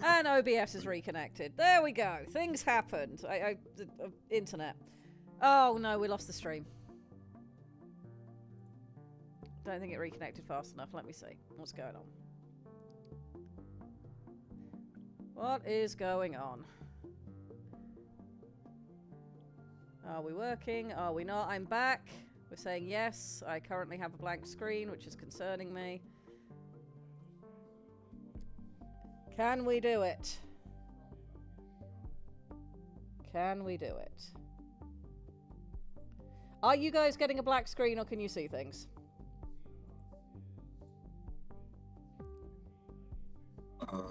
And OBS is reconnected. There we go. Things happened. Internet. Oh no, we lost the stream. Don't think it reconnected fast enough. Let me see. What's going on? What is going on? Are we working? Are we not? I'm back. We're saying yes. I currently have a blank screen, which is concerning me. Can we do it? Can we do it? Are you guys getting a black screen or can you see things?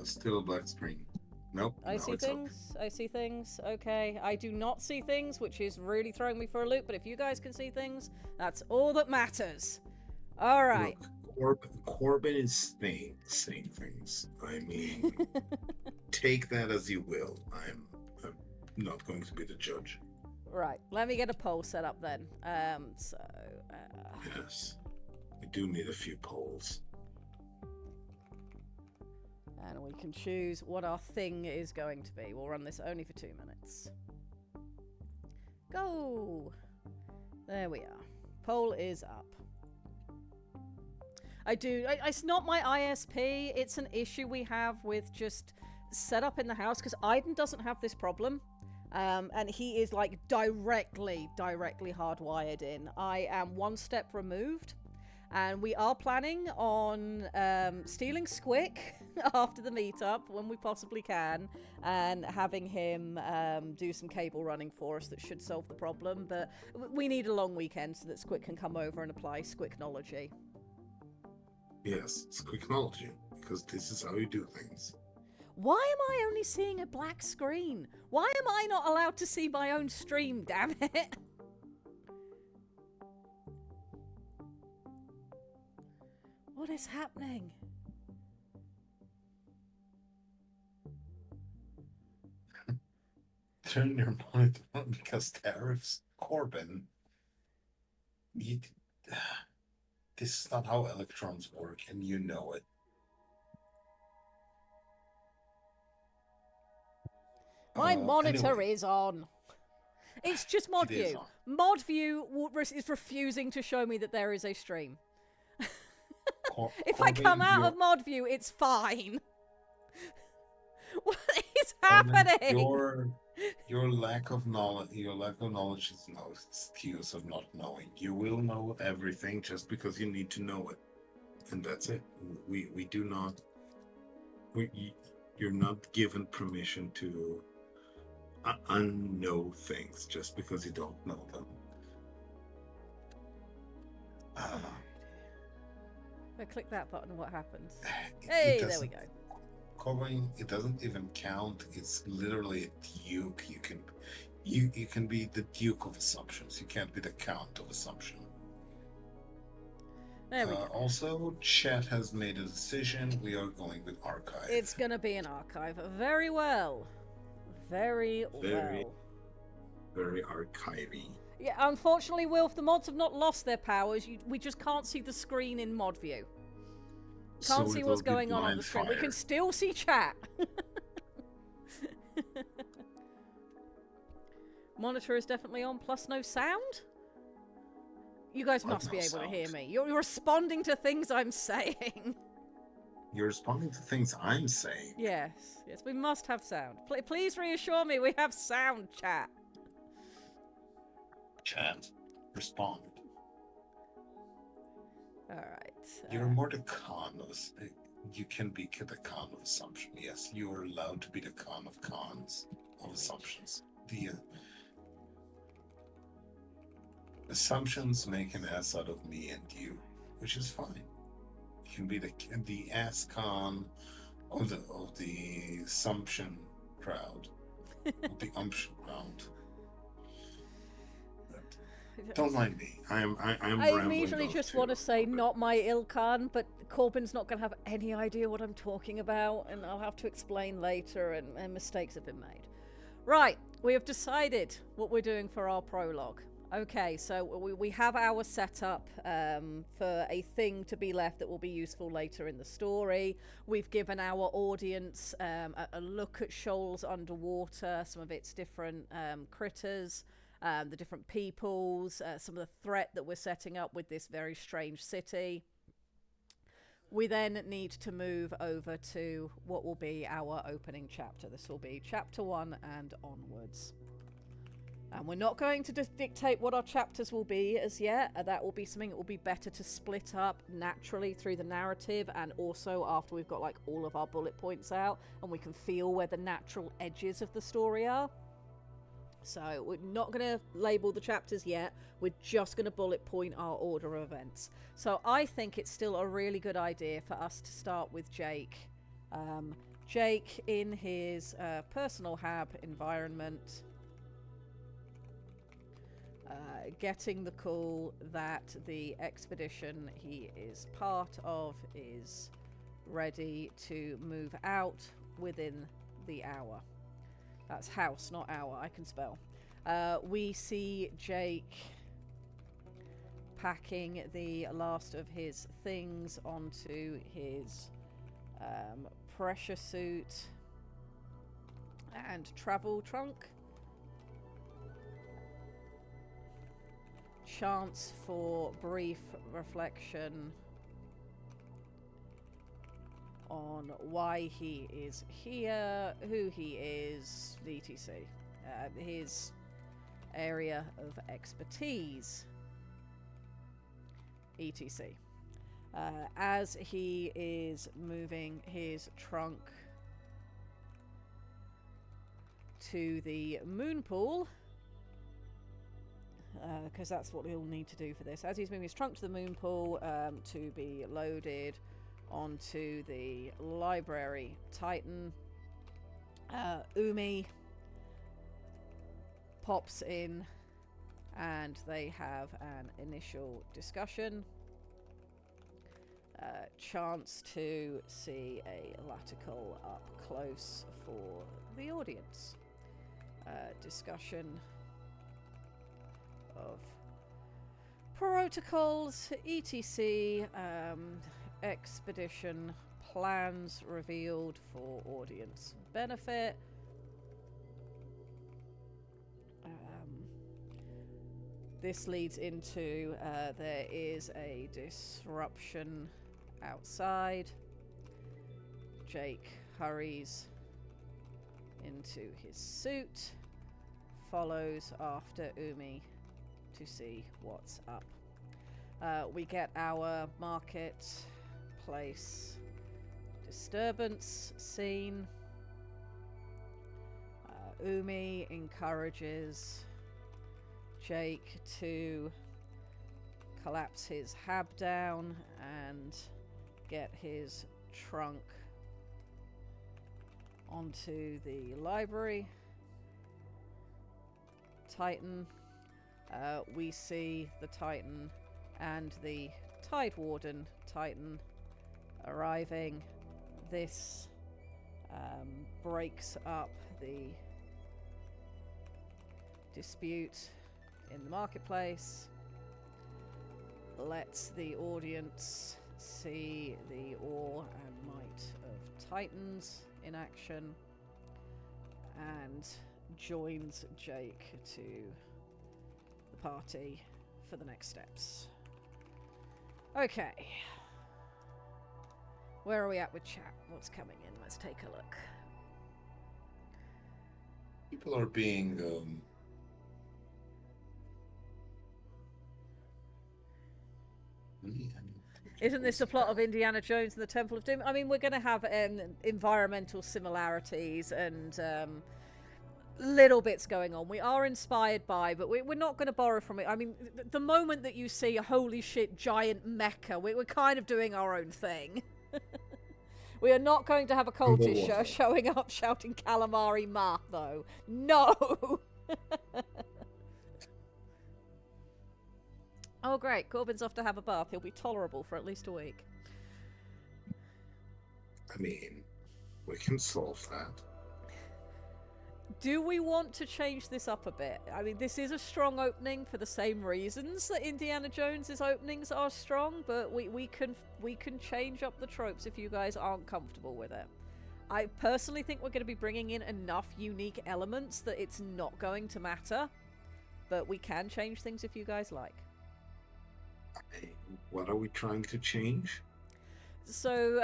Still a black screen. Nope. I see things. Okay. I see things. Okay. I do not see things, which is really throwing me for a loop. But if you guys can see things, that's all that matters. All right. Look, Corbin is saying things. I mean, take that as you will. I'm not going to be the judge. Right. Let me get a poll set up then. Yes. We do need a few polls. And we can choose what our thing is going to be. We'll run this only for 2 minutes. Go! There we are. Poll is up. It's not my ISP. It's an issue we have with just setup in the house, because Aiden doesn't have this problem. And he is like directly hardwired in. I am one step removed. And we are planning on stealing Squick after the meetup when we possibly can, and having him do some cable running for us that should solve the problem. But we need a long weekend so that Squick can come over and apply Squicknology. Yes, Squicknology, because this is how you do things. Why am I only seeing a black screen? Why am I not allowed to see my own stream, damn it? What is happening? Turn your monitor on because tariffs. Corbin. This is not how electrons work, and you know it. My monitor is on. It's just ModView. ModView is refusing to show me that there is a stream. If I come out of ModView, it's fine. What is happening? Your lack of knowledge is no excuse of not knowing. You will know everything just because you need to know it, and that's it. We do not. You're not given permission to unknow things just because you don't know them. I click that button, what happens? Hey, there we go. Corbin, it doesn't even count. It's literally a duke. You can be the duke of assumptions. You can't be the count of assumption. There we go. Also, chat has made a decision. We are going with archive. It's going to be an archive. Very well. Very well. Very archivy. Yeah, unfortunately, Wilf, the mods have not lost their powers. We just can't see the screen in ModView. Can't see what's going on the screen. We can still see chat. Monitor is definitely on, plus no sound? You guys must be able to hear me. You're responding to things I'm saying. You're responding to things I'm saying? Yes, we must have sound. Please reassure me we have sound, chat. Chat, respond. Alright. You're more the con of... You can be the con of assumption. Yes, you are allowed to be the con of cons of assumptions. The assumptions make an ass out of me and you, which is fine. You can be the ass con of the assumption crowd, of the umption crowd. Don't mind me. I immediately just want to say not my Ilkan, but Corbin's not going to have any idea what I'm talking about, and I'll have to explain later, and mistakes have been made. Right, we have decided what we're doing for our prologue. Okay, so we have our setup for a thing to be left that will be useful later in the story. We've given our audience a look at Shoals underwater, some of its different critters, the different peoples, some of the threat that we're setting up with this very strange city. We then need to move over to what will be our opening chapter. This will be chapter 1 and onwards. And we're not going to just dictate what our chapters will be as yet. That will be something that will be better to split up naturally through the narrative, and also after we've got like all of our bullet points out and we can feel where the natural edges of the story are. So we're not going to label the chapters yet. We're just going to bullet point our order of events. So I think it's still a really good idea for us to start with Jake. Jake in his personal hab environment. Getting the call that the expedition he is part of is ready to move out within the hour. That's house, not hour. I can spell. We see Jake packing the last of his things onto his pressure suit and travel trunk. Chance for brief reflection on why he is here, who he is, etc. His area of expertise, etc. As he is moving his trunk to the moon pool, because that's what he'll need to do for this. As he's moving his trunk to the moon pool to be loaded onto the library Titan, Umi pops in and they have an initial discussion. Chance to see a laticle up close for the audience. Discussion of protocols, etc. Expedition plans revealed for audience benefit. This leads into there is a disruption outside. Jake hurries into his suit, follows after Umi to see what's up. We get our marketplace disturbance scene. Umi encourages Jake to collapse his hab down and get his trunk onto the library Titan. We see the Titan and the Tide Warden Titan arriving. This breaks up the dispute in the marketplace, lets the audience see the awe and might of Titans in action, and joins Jake to the party for the next steps. Okay. Where are we at with chat? What's coming in? Let's take a look. People are being Isn't this the plot of Indiana Jones and the Temple of Doom? I mean, we're going to have environmental similarities and little bits going on. We are inspired by, but we're not going to borrow from it. I mean, the moment that you see a holy shit giant mecha, we're kind of doing our own thing. We are not going to have a cultist showing up shouting calamari ma, though. No! Oh, great. Corbin's off to have a bath. He'll be tolerable for at least a week. I mean, we can solve that. Do we want to change this up a bit? I mean, this is a strong opening for the same reasons that Indiana Jones's openings are strong, but we can change up the tropes if you guys aren't comfortable with it. I personally think we're going to be bringing in enough unique elements that it's not going to matter, but we can change things if you guys like. What are we trying to change? So,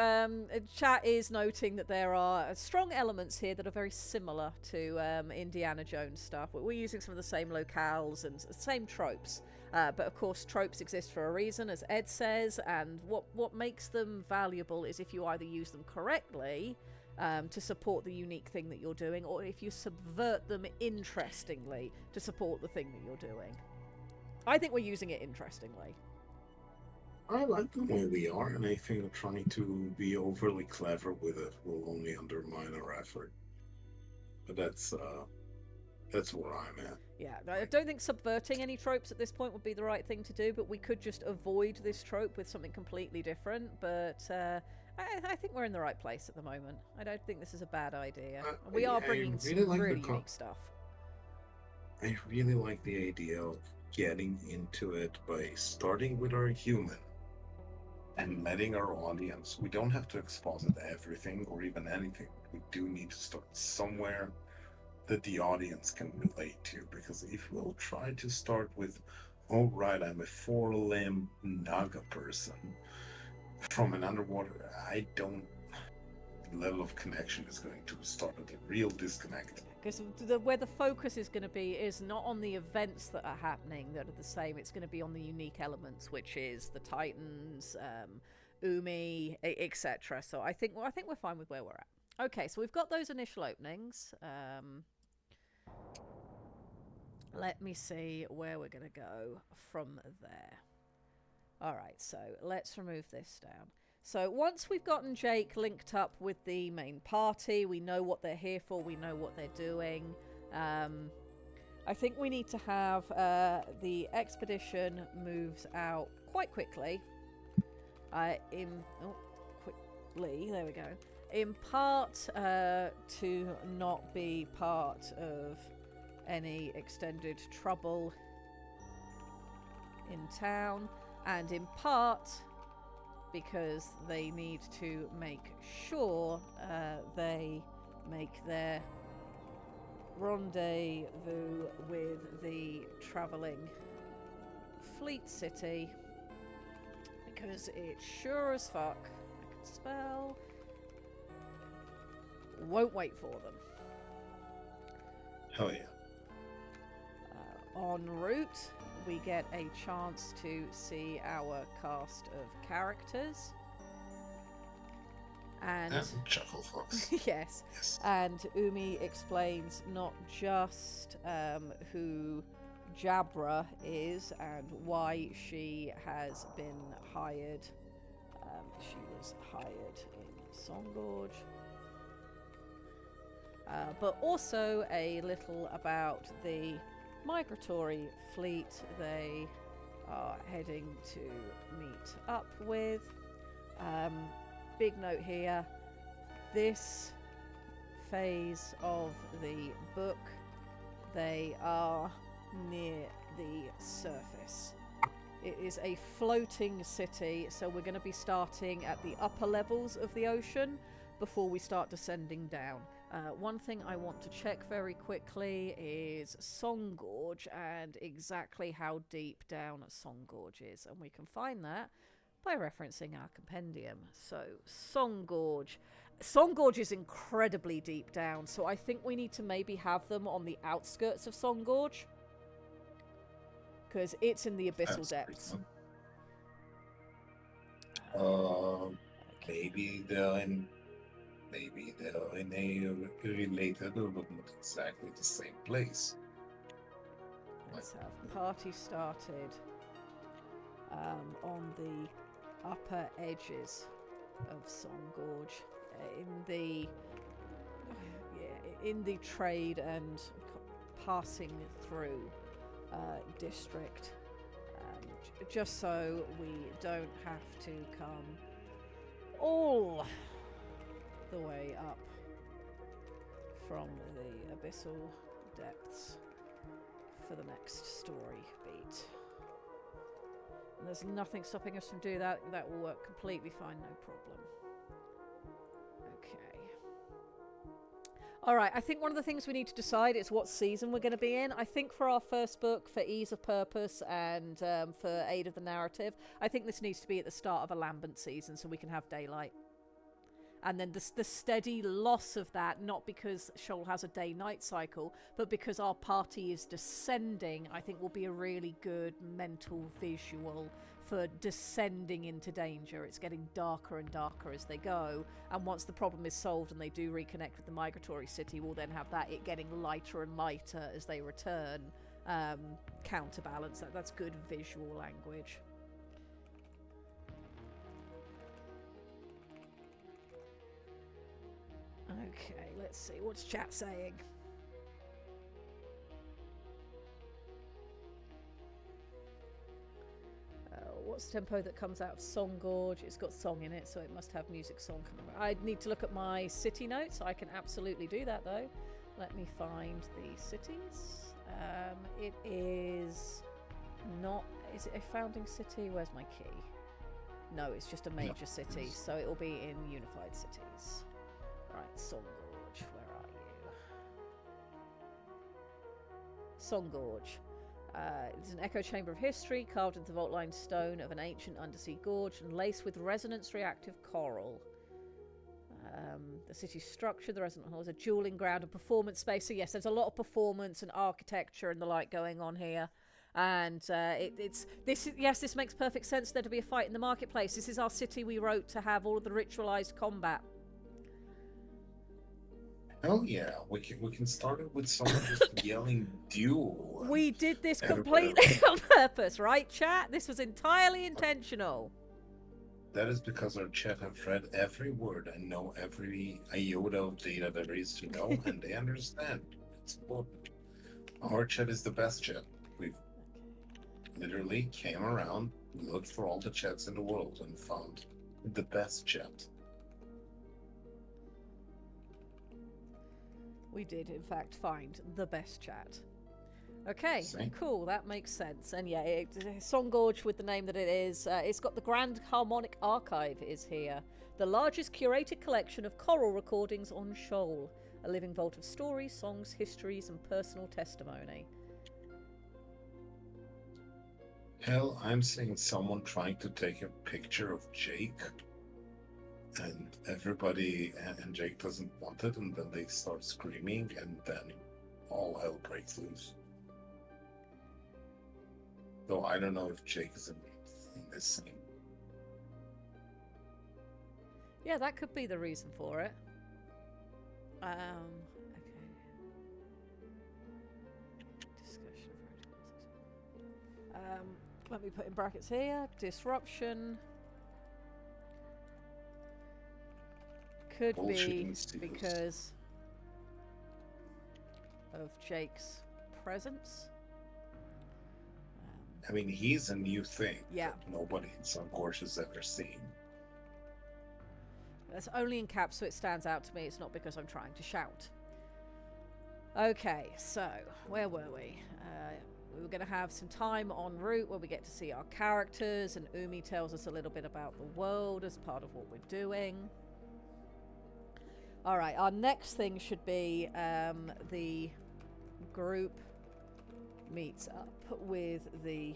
chat is noting that there are strong elements here that are very similar to Indiana Jones stuff. We're using some of the same locales and same tropes. But of course, tropes exist for a reason, as Ed says, and what makes them valuable is if you either use them correctly to support the unique thing that you're doing, or if you subvert them interestingly to support the thing that you're doing. I think we're using it interestingly. I like the way we are, and I think trying to be overly clever with it will only undermine our effort. But that's where I'm at. Yeah, I don't think subverting any tropes at this point would be the right thing to do, but we could just avoid this trope with something completely different. But I think we're in the right place at the moment. I don't think this is a bad idea. We are bringing some really unique stuff. I really like the idea of getting into it by starting with our human and letting our audience, we don't have to exposit everything or even anything. We do need to start somewhere that the audience can relate to, because if we'll try to start with, oh right, I'm a four-limbed Naga person from an underwater, the level of connection is going to start at a real disconnect. Because where the focus is going to be is not on the events that are happening that are the same. It's going to be on the unique elements, which is the Titans, Umi, etc. So I think we're fine with where we're at. Okay, so we've got those initial openings. Let me see where we're going to go from there. All right, so let's remove this down. So once we've gotten Jake linked up with the main party, we know what they're here for, we know what they're doing. I think we need to have the expedition moves out quite quickly. Quickly, there we go. In part to not be part of any extended trouble in town, and in part because they need to make sure they make their rendezvous with the travelling Fleet City, because it sure as fuck, I can spell, won't wait for them. Oh yeah. En route, we get a chance to see our cast of characters. And Chuckle Fox. yes. And Umi explains not just who Jabra is and why she has been hired. She was hired in Songgorge. But also a little about the migratory fleet they are heading to meet up with. Big note here, this phase of the book, they are near the surface. It is a floating city, so we're going to be starting at the upper levels of the ocean before we start descending down. One thing I want to check very quickly is Songgorge and exactly how deep down Songgorge is, and we can find that by referencing our compendium. So Songgorge is incredibly deep down, so I think we need to maybe have them on the outskirts of Songgorge, because it's in the abyssal depths. Maybe they're in a related but not exactly the same place. Let's have party started on the upper edges of Songgorge, in the trade and passing through district, just so we don't have to come all the way up from the abyssal depths for the next story beat. And there's nothing stopping us from doing that. That will work completely fine, no problem. Okay. Alright, I think one of the things we need to decide is what season we're going to be in. I think for our first book, for ease of purpose and for aid of the narrative, I think this needs to be at the start of a lambent season so we can have daylight. And then the steady loss of that, not because Shoal has a day-night cycle, but because our party is descending, I think will be a really good mental visual for descending into danger. It's getting darker and darker as they go. And once the problem is solved and they do reconnect with the migratory city, we'll then have that, it getting lighter and lighter as they return, counterbalance. That's good visual language. Okay, let's see. What's chat saying? What's the tempo that comes out of Song Gorge? It's got song in it, so it must have music song coming. I need to look at my city notes. I can absolutely do that, though. Let me find the cities. It is not... Is it a founding city? Where's my key? No, it's just a major city, so it will be in Unified Cities. Right, Song Gorge, where are you? Song Gorge. It's an echo chamber of history carved into the vault-lined stone of an ancient undersea gorge and laced with resonance-reactive coral. The city's structure, the resonant hall, is a dueling ground and performance space. So yes, there's a lot of performance and architecture and the like going on here. And this makes perfect sense there to be a fight in the marketplace. This is our city we wrote to have all of the ritualized combat. Hell yeah, we can start it with someone just yelling duel. We did this completely on purpose, right, chat? This was entirely intentional. That is because our chat have read every word and know every iota of data there is to know, and they understand. It's important. Our chat is the best chat. We've literally came around, looked for all the chats in the world, and found the best chat. We did, in fact, find the best chat. Okay, cool, that makes sense. And yeah, Song Gorge with the name that it is. It's got the Grand Harmonic Archive is here. The largest curated collection of choral recordings on Shoal. A living vault of stories, songs, histories, and personal testimony. Hell, I'm seeing someone trying to take a picture of Jake. And everybody, and Jake doesn't want it, and then they start screaming, and then all hell breaks loose. Though I don't know if Jake is in this scene. Yeah, that could be the reason for it. Okay. Discussion. Let me put in brackets here. Disruption. Could be because of Jake's presence. I mean, he's a new thing that nobody in Song Gorge has ever seen. That's only in caps, so it stands out to me. It's not because I'm trying to shout. Okay, so where were we? We were going to have some time en route where we get to see our characters, and Umi tells us a little bit about the world as part of what we're doing. All right, our next thing should be the group meets up with the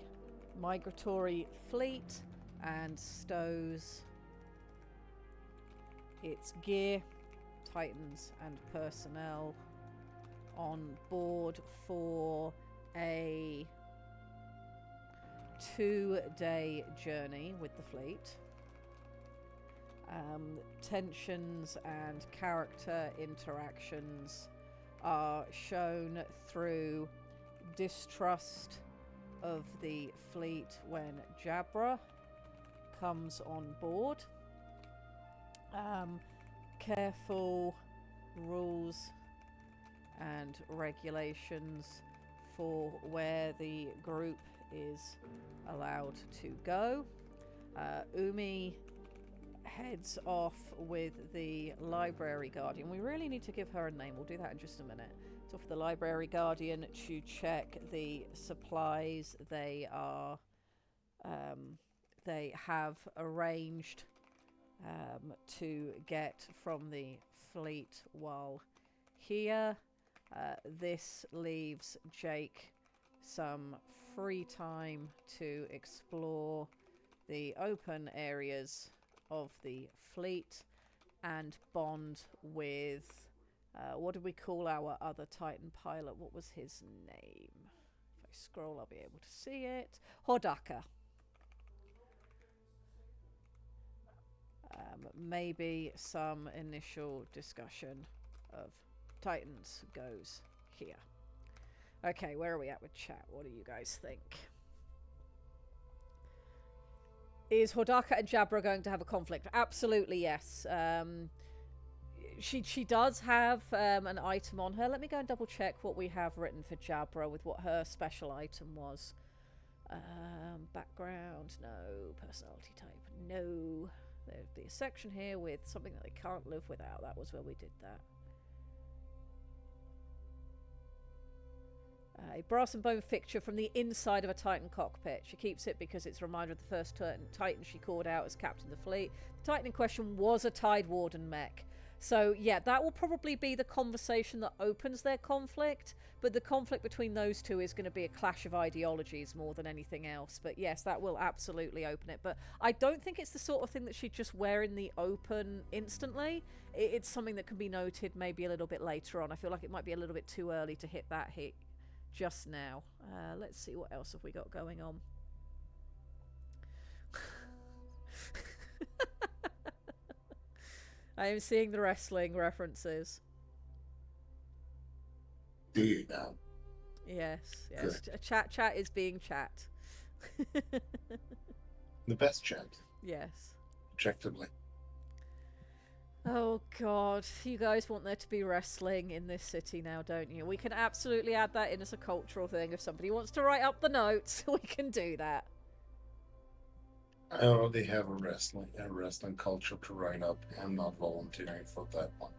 migratory fleet and stows its gear, titans, and personnel on board for a 2-day journey with the fleet. Tensions and character interactions are shown through distrust of the fleet when Jabra comes on board. Careful rules and regulations for where the group is allowed to go. Umi heads off with the library guardian. We really need to give her a name. We'll do that in just a minute. It's off with the library guardian to check the supplies they are. They have arranged to get from the fleet while here. This leaves Jake some free time to explore the open areas of the fleet and bond with what did we call our other Titan pilot? What was his name? If I scroll, I'll be able to see it. Hodaka. Maybe some initial discussion of Titans goes here. Okay, where are we at with chat? What do you guys think? Is Hodaka and Jabra going to have a conflict? Absolutely, yes. She does have an item on her. Let me go and double check what we have written for Jabra with what her special item was. Background, no. Personality type, no. There'd be a section here with something that they can't live without. That was where we did that. A brass and bone fixture from the inside of a Titan cockpit. She keeps it because it's a reminder of the first Titan she called out as captain of the fleet. The Titan in question was a Tide Warden mech. So, yeah, that will probably be the conversation that opens their conflict. But the conflict between those two is going to be a clash of ideologies more than anything else. But, yes, that will absolutely open it. But I don't think it's the sort of thing that she'd just wear in the open instantly. It's something that can be noted maybe a little bit later on. I feel like it might be a little bit too early to hit that hit just now. Let's see, what else have we got going on? I am seeing the wrestling references. Do you now? Yes, yes. Chat is being chat. The best chat. Yes. Objectively. Oh god, you guys want there to be wrestling in this city now, don't you? We can absolutely add that in as a cultural thing. If somebody wants to write up the notes, we can do that. I already have a wrestling culture to write up. I'm not volunteering for that one.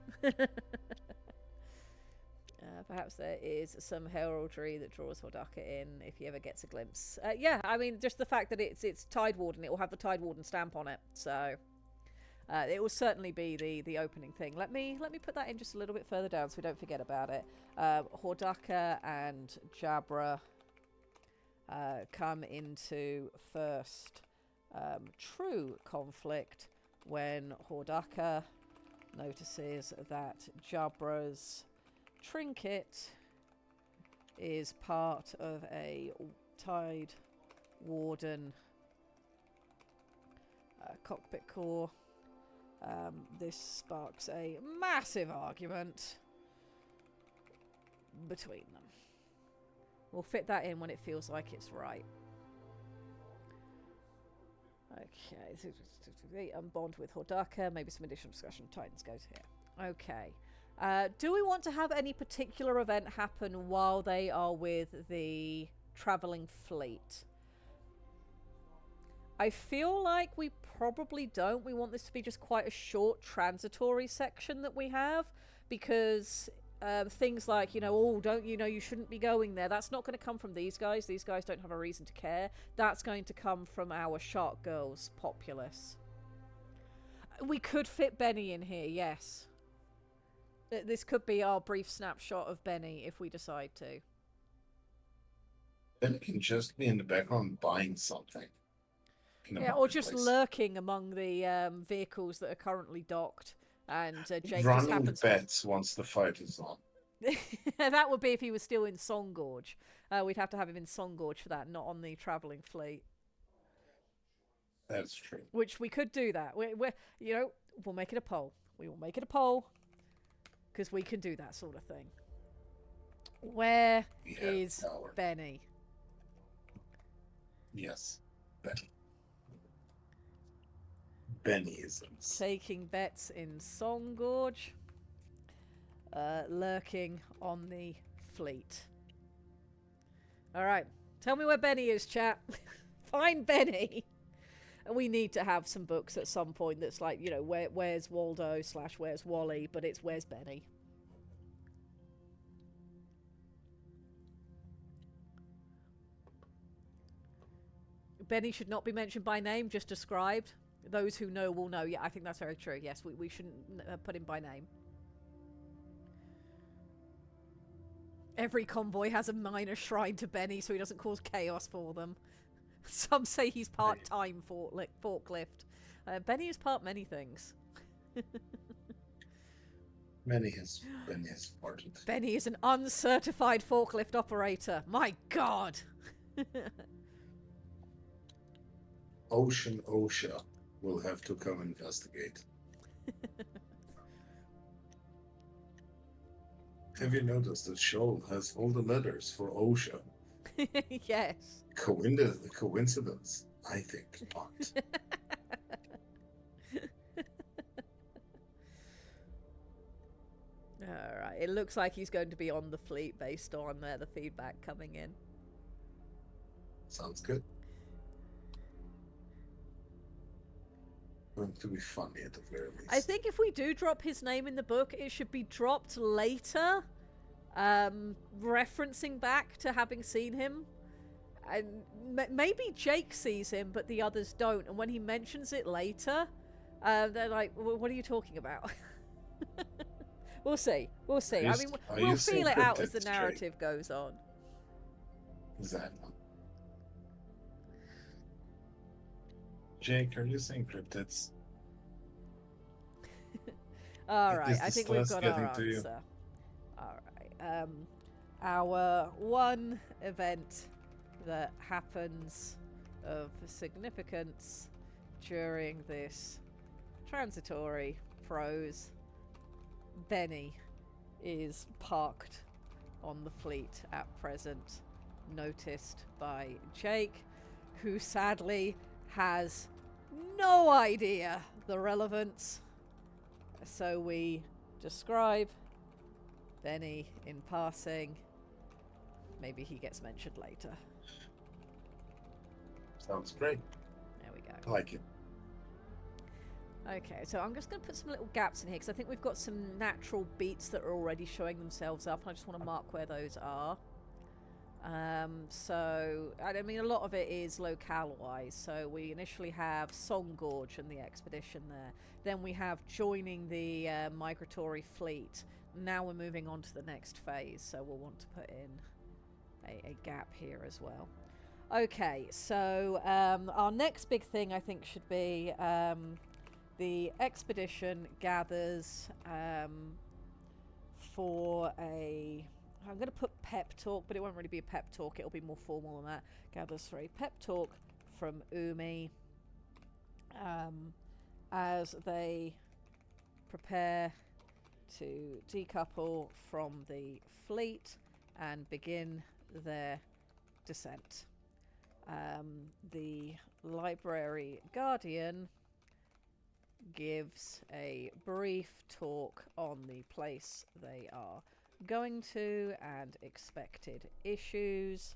Perhaps there is some heraldry that draws Hodaka in if he ever gets a glimpse. Yeah, I mean, just the fact that it's Tide Warden, it will have the Tide Warden stamp on it, so it will certainly be the opening thing. Let me put that in just a little bit further down so we don't forget about it. Hodaka and Jabra come into first true conflict when Hodaka notices that Jabra's trinket is part of a Tide Warden cockpit core. This sparks a massive argument between them. We'll fit that in when it feels like it's right. Okay, bond with Hodaka. Maybe some additional discussion. Titans goes here. Okay. Do we want to have any particular event happen while they are with the traveling fleet? I feel like we probably don't. We want this to be just quite a short transitory section that we have, because things like, you know, oh, don't you know you shouldn't be going there. That's not going to come from these guys. These guys don't have a reason to care. That's going to come from our Shark Girls populace. We could fit Benny in here, yes. This could be our brief snapshot of Benny if we decide to. Then it can just be in the background buying something. Yeah, or just lurking among the vehicles that are currently docked. And Jake running just happens bets once the fight is on. That would be if he was still in Songgorge. We'd have to have him in Songgorge for that, not on the travelling fleet. That's true. Which we could do that. We're you know, we'll make it a poll. We will make it a poll. Because we can do that sort of thing. Where is Benny? Yes, Benny. Bennyisms. Taking bets in Songgorge. Lurking on the fleet. Alright. Tell me where Benny is, chat. Find Benny. we need to have some books at some point that's like, you know, where's Waldo / where's Wally, but it's where's Benny. Benny should not be mentioned by name, just described. Those who know will know. Yeah, I think that's very true. Yes, we shouldn't put him by name. Every convoy has a minor shrine to Benny so he doesn't cause chaos for them. Some say he's part-time forklift. Benny is part many things. Benny is important. Benny is an uncertified forklift operator. My God! Ocean OSHA will have to come investigate. Have you noticed that Shoal has all the letters for OSHA? Yes. Coincidence? I think not. Alright, it looks like he's going to be on the fleet based on the feedback coming in. Sounds good. Going to be funny at the very least. I think if we do drop his name in the book, it should be dropped later, referencing back to having seen him. And maybe Jake sees him, but the others don't. And when he mentions it later, they're like, what are you talking about? We'll see. We'll see. I mean, we'll feel it out as the narrative goes on. Exactly. Jake, are you saying cryptids? Alright, I think we've got our answer. Alright. Our one event that happens of significance during this transitory prose. Benny is parked on the fleet at present, noticed by Jake, who sadly has no idea the relevance. So we describe Benny in passing. Maybe he gets mentioned later. Sounds great. There we go. I like it. Okay, so I'm just going to put some little gaps in here because I think we've got some natural beats that are already showing themselves up. I just want to mark where those are. So, I mean, a lot of it is locale-wise. So we initially have Song Gorge and the expedition there. Then we have joining the migratory fleet. Now we're moving on to the next phase, so we'll want to put in a gap here as well. Okay, so our next big thing I think should be the expedition gathers for a... I'm going to put pep talk, but it won't really be a pep talk. It'll be more formal than that. Gathers for a pep talk from Umi as they prepare to decouple from the fleet and begin their descent. The Library Guardian gives a brief talk on the place they are going to and expected issues.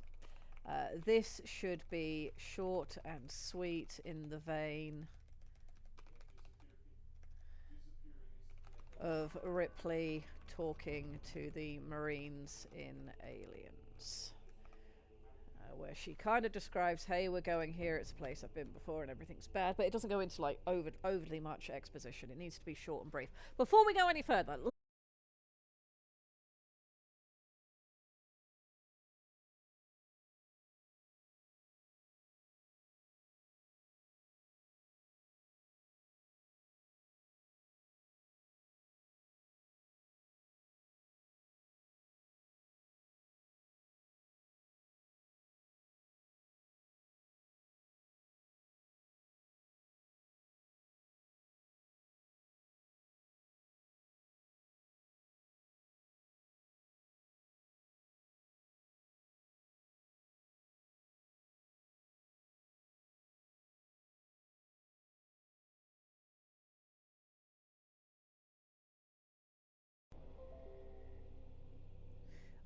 This should be short and sweet in the vein of Ripley talking to the Marines in Aliens. Where she kind of describes, hey, we're going here, it's a place I've been before and everything's bad, but it doesn't go into like overly much exposition. It needs to be short and brief. Before we go any further,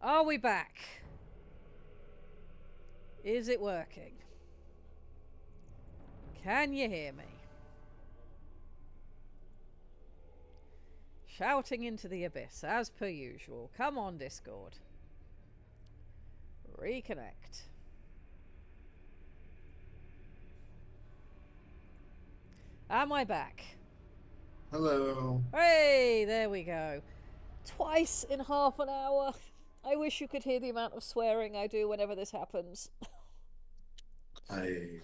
are we back? Is it working? Can you hear me? Shouting into the abyss, as per usual. Come on, Discord. Reconnect. Am I back? Hello. Hey, there we go. Twice in half an hour. I wish you could hear the amount of swearing I do whenever this happens. My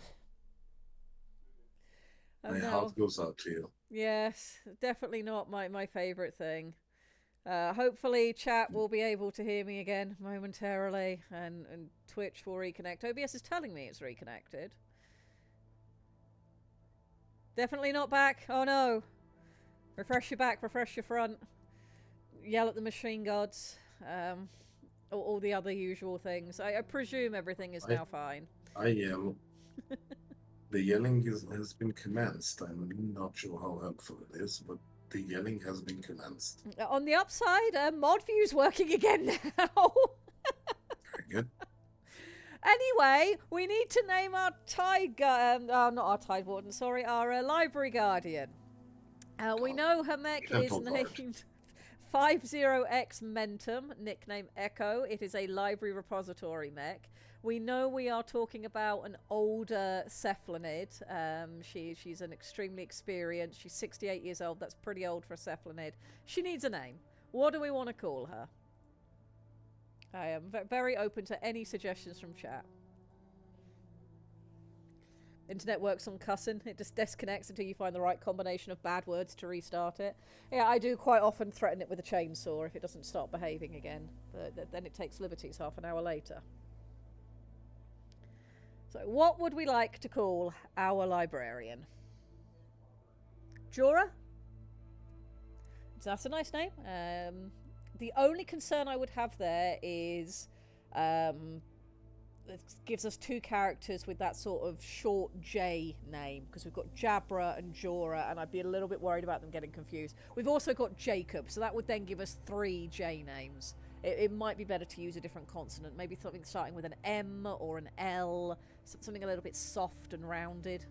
Oh no. heart goes out to you. Yes, definitely not my favourite thing. Hopefully chat will be able to hear me again momentarily, and Twitch will reconnect. OBS is telling me it's reconnected. Definitely not back. Oh no. Refresh your back, refresh your front. Yell at the machine gods. All the other usual things. I presume everything is now fine. I yell. The yelling has been commenced. I'm not sure how helpful it is, but the yelling has been commenced. On the upside, mod view's working again now. Very good. Anyway, we need to name our not our Tide Warden, sorry, our library guardian. We know her mech is named 50X Mentum, nickname Echo. It is a library repository mech. We know we are talking about an older cephalonid. She's an extremely experienced. She's 68 years old. That's pretty old for a cephalonid. She needs a name. What do we want to call her? I am very open to any suggestions from chat. Internet works on cussing. It just disconnects until you find the right combination of bad words to restart it. Yeah, I do quite often threaten it with a chainsaw if it doesn't start behaving again. But then it takes liberties half an hour later. So what would we like to call our librarian? Jorah? That's a nice name. The only concern I would have there is it gives us two characters with that sort of short J name, because we've got Jabra and Jorah, and I'd be a little bit worried about them getting confused. We've also got Jacob, so that would then give us 3 J names. It might be better to use a different consonant, maybe something starting with an M or an L, something a little bit soft and rounded.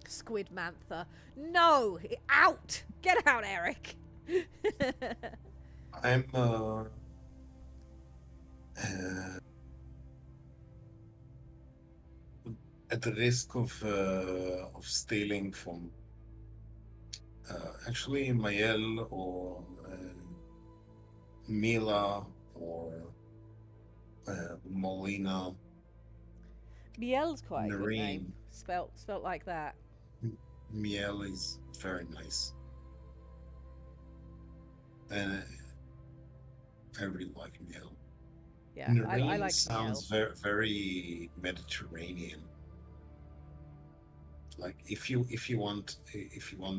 Squid Mantha. No! Out! Get out, Eric! I'm at the risk of stealing from actually Mael or Mila or Molina. Miel's quite a good Noreen. name. Spelt like that. Miel is very nice. And I really like Miel. Yeah, Noreen I like sounds Miel. very, very Mediterranean. Like if you want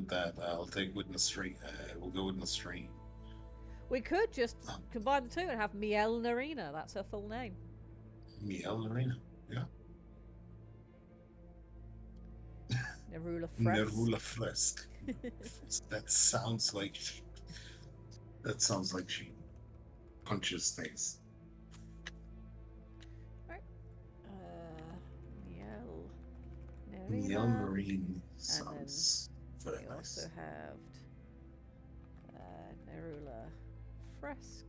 that, I'll take Witness 3. We'll go Witness 3. We could just combine the two and have Miel Narina. That's her full name. Miel Narina, yeah. Nerula Fresk. Nerula Fresk. That sounds like she punches things. Right. Miel Narina. Miel Marine sounds very We nice. also have Nerula Fresk.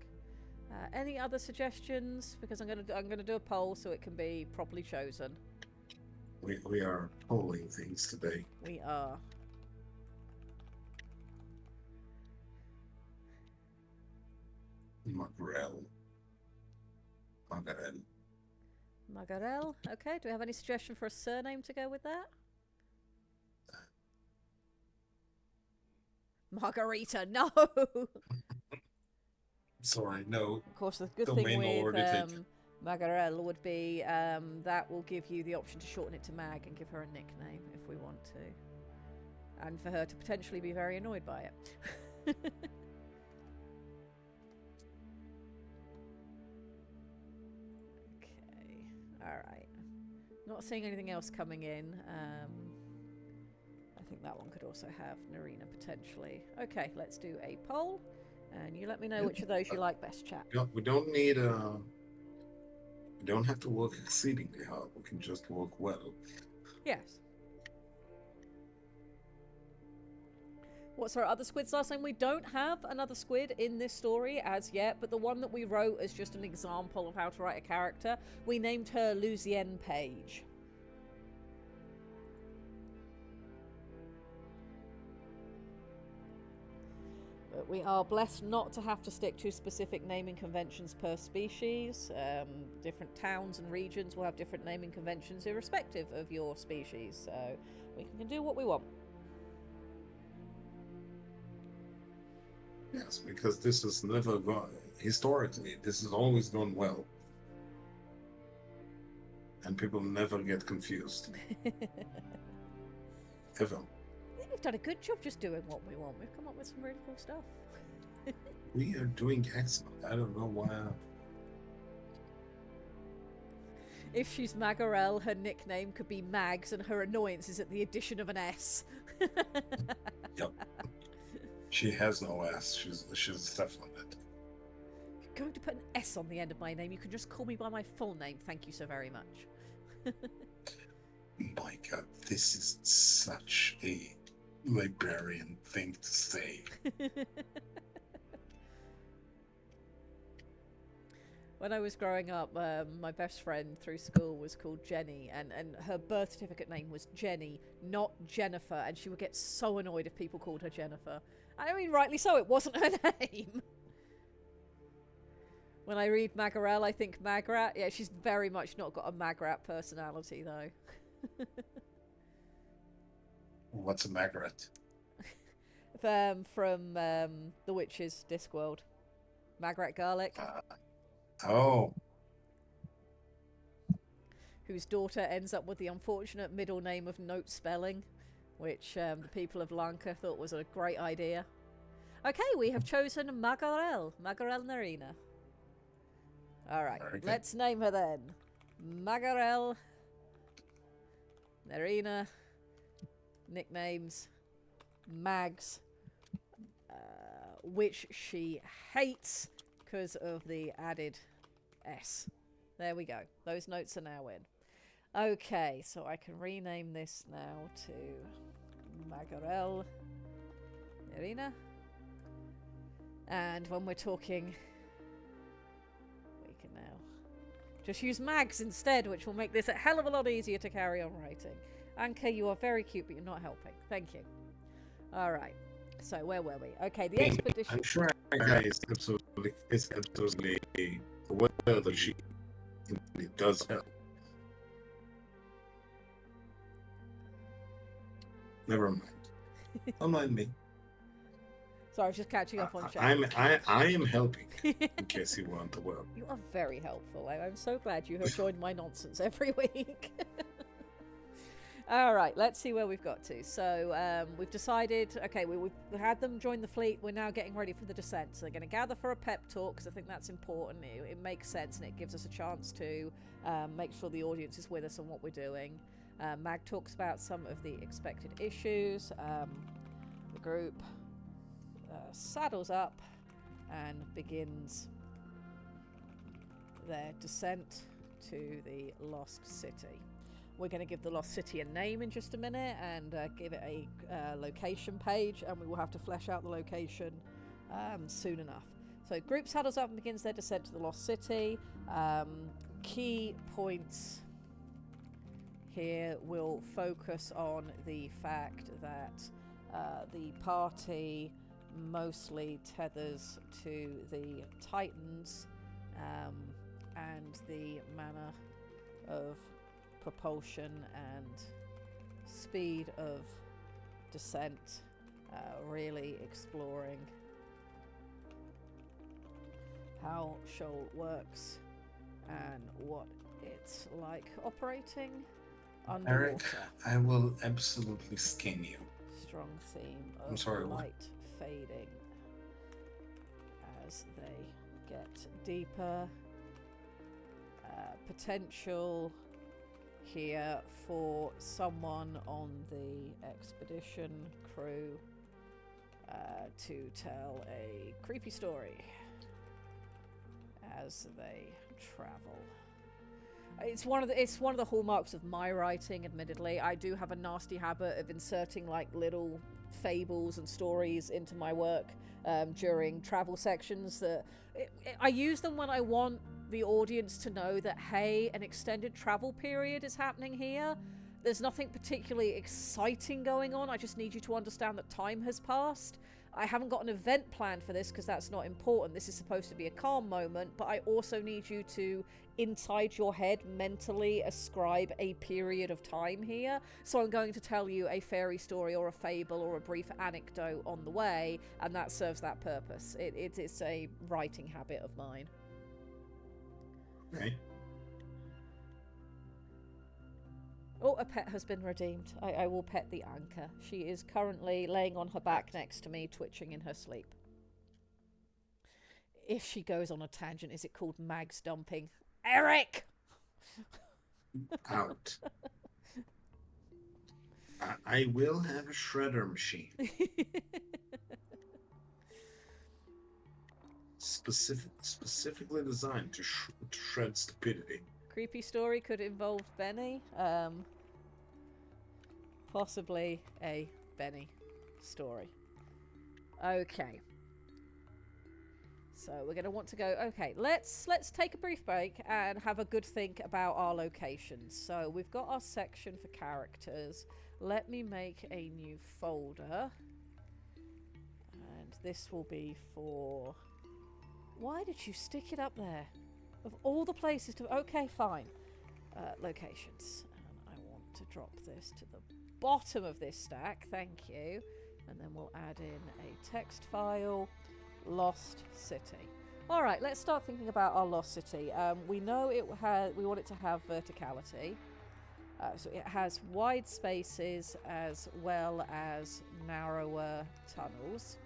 Any other suggestions? Because I'm gonna do a poll so it can be properly chosen. We are polling things today. We are. Magarel. Magarel. Okay, do we have any suggestion for a surname to go with that? Margarita, no! Sorry, no. Of course, the good Domain thing with already taken. Magarel would be that will give you the option to shorten it to Mag and give her a nickname if we want to. And for her to potentially be very annoyed by it. Okay, alright. Not seeing anything else coming in. I think that one could also have Narina potentially. Okay, let's do a poll. And you let me know which of those you like best, chat. We don't need We don't have to work exceedingly hard. We can just work well. Yes. What's our other squid's last name? We don't have another squid in this story as yet, but the one that we wrote as just an example of how to write a character, we named her Lucienne Page. But we are blessed not to have to stick to specific naming conventions per species. Different towns and regions will have different naming conventions irrespective of your species, so we can do what we want. Yes, because this has never gone, historically, this has always gone well. And people never get confused. Ever. I think we've done a good job just doing what we want. We've come up with some really cool stuff. We are doing excellent. I don't know why. If she's Magarel, her nickname could be Mags, and her annoyance is at the addition of an S. Yep. She has no ass. She's definitely it. You're going to put an S on the end of my name. You can just call me by my full name. Thank you so very much. My God, this is such a librarian thing to say. When I was growing up, my best friend through school was called Jenny, and her birth certificate name was Jenny, not Jennifer, and she would get so annoyed if people called her Jennifer. I mean, rightly so, it wasn't her name. When I read Magarel, I think Magrat. Yeah, she's very much not got a Magrat personality, though. What's a Margaret? From The Witches Discworld. Magrat Garlic. Oh. Whose daughter ends up with the unfortunate middle name of Note Spelling, which the people of Lanka thought was a great idea. Okay, we have chosen Magarel Nerina. Alright, let's name her then. Magarel Nerina. Nicknames. Mags. Which she hates because of the added S. There we go. Those notes are now in. Okay, so I can rename this now to Magarel Nerina. And when we're talking, we can now just use Mags instead, which will make this a hell of a lot easier to carry on writing. Anka, you are very cute, but you're not helping. Thank you. Alright, so where were we? Okay, the expedition... I'm sure Anka is absolutely aware that she does help. Never mind. Don't mind me. Sorry, I was just catching up on chat. I am helping, in case you weren't aware. You are very helpful. I'm so glad you have joined my nonsense every week. Alright, let's see where we've got to. So, we've decided, okay, we've had them join the fleet. We're now getting ready for the descent. So they're going to gather for a pep talk, because I think that's important. It makes sense, and it gives us a chance to make sure the audience is with us on what we're doing. Mag talks about some of the expected issues. The group saddles up and begins their descent to the Lost City. We're going to give the Lost City a name in just a minute and give it a location page, and we will have to flesh out the location soon enough. So group saddles up and begins their descent to the Lost City. Key points here will focus on the fact that the party mostly tethers to the Titans and the manner of propulsion and speed of descent, really exploring how Shoal works and what it's like operating underwater. Eric, I will absolutely skin you. Strong theme of I'm sorry, what? light fading as they get deeper. Potential here for someone on the expedition crew to tell a creepy story as they travel. It's one of the hallmarks of my writing. Admittedly, I do have a nasty habit of inserting like little fables and stories into my work during travel sections. I use them when I want the audience to know that, hey, an extended travel period is happening here. There's nothing particularly exciting going on. I just need you to understand that time has passed. I haven't got an event planned for this because that's not important. This is supposed to be a calm moment, but I also need you to, inside your head, mentally ascribe a period of time here. So I'm going to tell you a fairy story or a fable or a brief anecdote on the way, and that serves that purpose. It is a writing habit of mine. Right. Oh, a pet has been redeemed. I will pet the anchor. She is currently laying on her back next to me, twitching in her sleep. If she goes on a tangent, is it called Mags dumping? Eric! Out. I will have a shredder machine. Specifically designed to shred stupidity. Creepy story could involve Benny. Possibly a Benny story. Okay. So we're going to want to go, okay, let's take a brief break and have a good think about our locations. So we've got our section for characters. Let me make a new folder. And this will be for... Why did you stick it up there? Of all the places to... Okay, fine. Locations. And I want to drop this to the bottom of this stack. Thank you. And then we'll add in a text file. Lost City. All right, let's start thinking about our Lost City. We know we want it to have verticality. So it has wide spaces as well as narrower tunnels.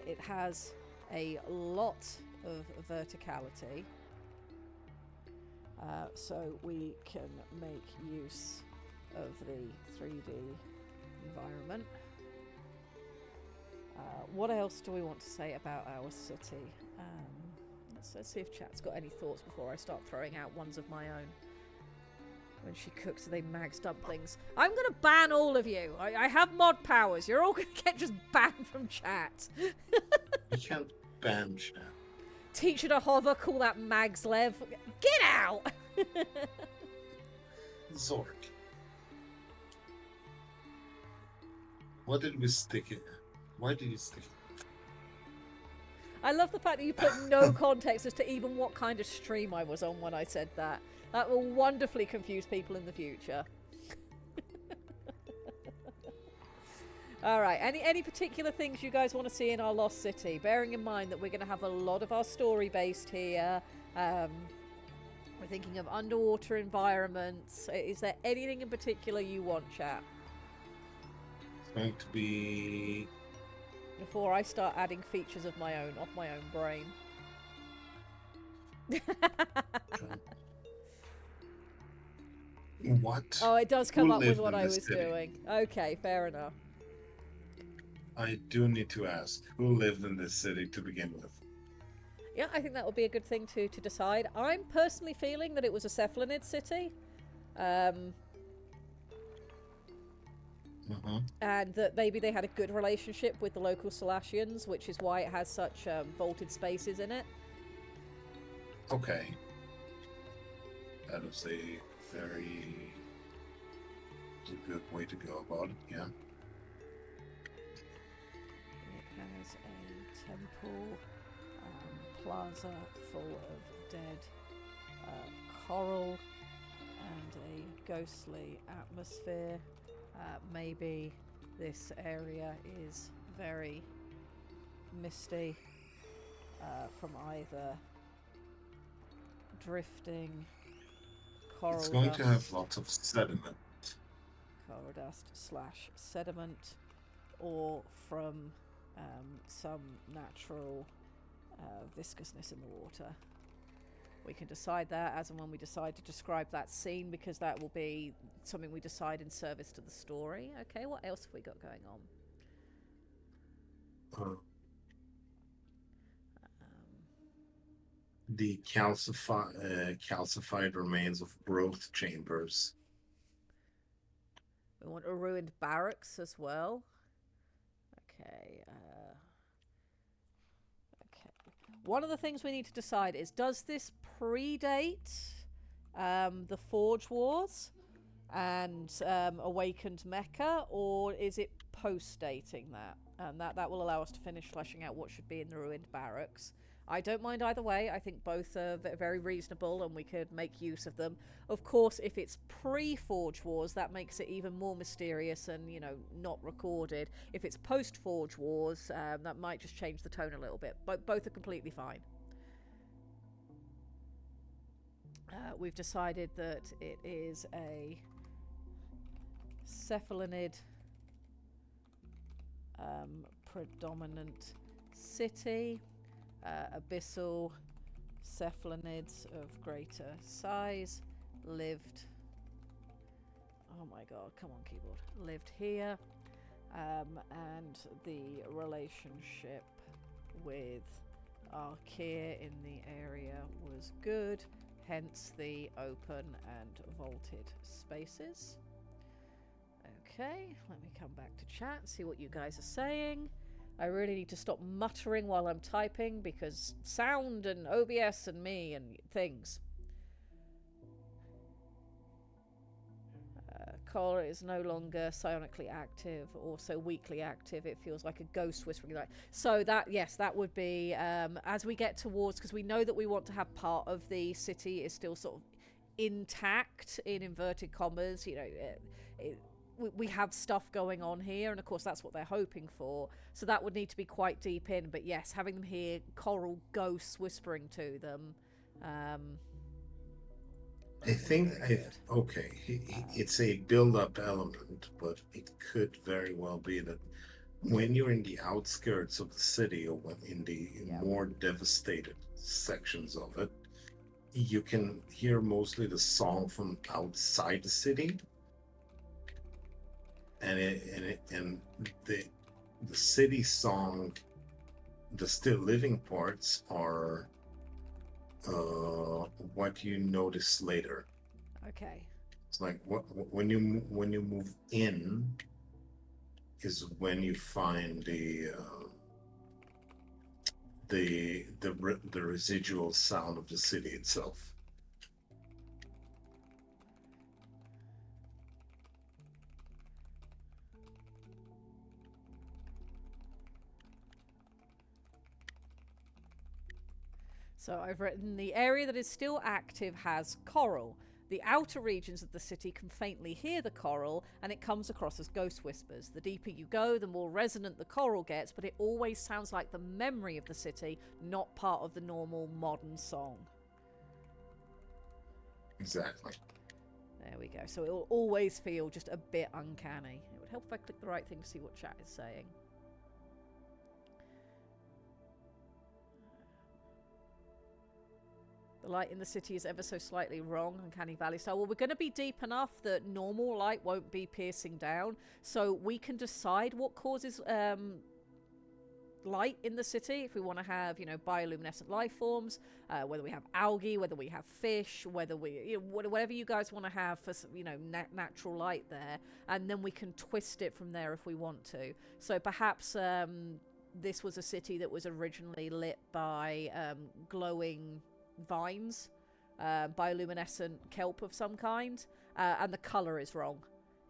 It has a lot of verticality. So we can make use of the 3D environment. What else do we want to say about our city? Let's see if chat's got any thoughts before I start throwing out ones of my own. When she cooks, are they Mags dumplings? I'm going to ban all of you. I have mod powers. You're all going to get just banned from chat. You can't ban chat. Teach her to hover, call that Magslev. Get out! Zork. What did we stick it? Why did you stick it? I love the fact that you put no context as to even what kind of stream I was on when I said that. That will wonderfully confuse people in the future. Alright, any particular things you guys want to see in our Lost City? Bearing in mind that we're going to have a lot of our story based here. We're thinking of underwater environments. Is there anything in particular you want, chat? It's going to be... Before I start adding features of my own, off my own brain. What? Oh, it does come Who up with lived what in I this was city? doing. Okay, fair enough. I do need to ask, who lived in this city to begin with? Yeah, I think that would be a good thing to decide. I'm personally feeling that it was a Cephalonid city. And that maybe they had a good relationship with the local Salasians, which is why it has such vaulted spaces in it. Okay. That is a very good way to go about it, yeah. It has a temple plaza full of dead coral and a ghostly atmosphere. Maybe this area is very misty from either drifting coral It's going dust, to have lots of sediment. coral dust / sediment, or from some natural viscousness in the water. We can decide that as and when we decide to describe that scene, because that will be something we decide in service to the story. Okay, what else have we got going on? the calcified remains of growth chambers. We want a ruined barracks as well. Okay. Okay. One of the things we need to decide is, does this predate the Forge Wars and Awakened Mecha, or is it post-dating that? And that will allow us to finish fleshing out what should be in the ruined barracks. I don't mind either way. I think both are very reasonable and we could make use of them. Of course, if it's pre-Forge Wars, that makes it even more mysterious and, you know, not recorded. If it's post-Forge Wars, that might just change the tone a little bit. But both are completely fine. We've decided that it is a cephalonid predominant city. Abyssal cephalonids of greater size lived. Oh my god, come on, keyboard. Lived here. And the relationship with Arkir in the area was good, hence the open and vaulted spaces. Okay, let me come back to chat, see what you guys are saying. I really need to stop muttering while I'm typing because sound and OBS and me and things. Cora is no longer psionically active, also weakly active. It feels like a ghost whispering. Like so that, yes, that would be as we get towards, because we know that we want to have part of the city is still sort of intact in inverted commas. You know, we have stuff going on here, and of course that's what they're hoping for, so that would need to be quite deep in. But yes, having them hear coral ghosts whispering to them, I think okay, it's a build-up element, but it could very well be that when you're in the outskirts of the city, or when in the more devastated sections of it, you can hear mostly the song from outside the city. And the city song, the still living parts are what you notice later. Okay. It's like when you move in is when you find the residual sound of the city itself. So I've written the area that is still active has coral. The outer regions of the city can faintly hear the coral, and it comes across as ghost whispers. The deeper you go, the more resonant the coral gets, but it always sounds like the memory of the city, not part of the normal modern song. Exactly. There we go. So it will always feel just a bit uncanny. It would help if I click the right thing to see what chat is saying. The light in the city is ever so slightly wrong, uncanny valley style. Well, we're going to be deep enough that normal light won't be piercing down, so we can decide what causes light in the city. If we want to have, you know, bioluminescent life forms, whether we have algae, whether we have fish, whether we, you know, whatever you guys want to have for, you know, natural light there, and then we can twist it from there if we want to. So perhaps this was a city that was originally lit by glowing vines, bioluminescent kelp of some kind, and the color is wrong.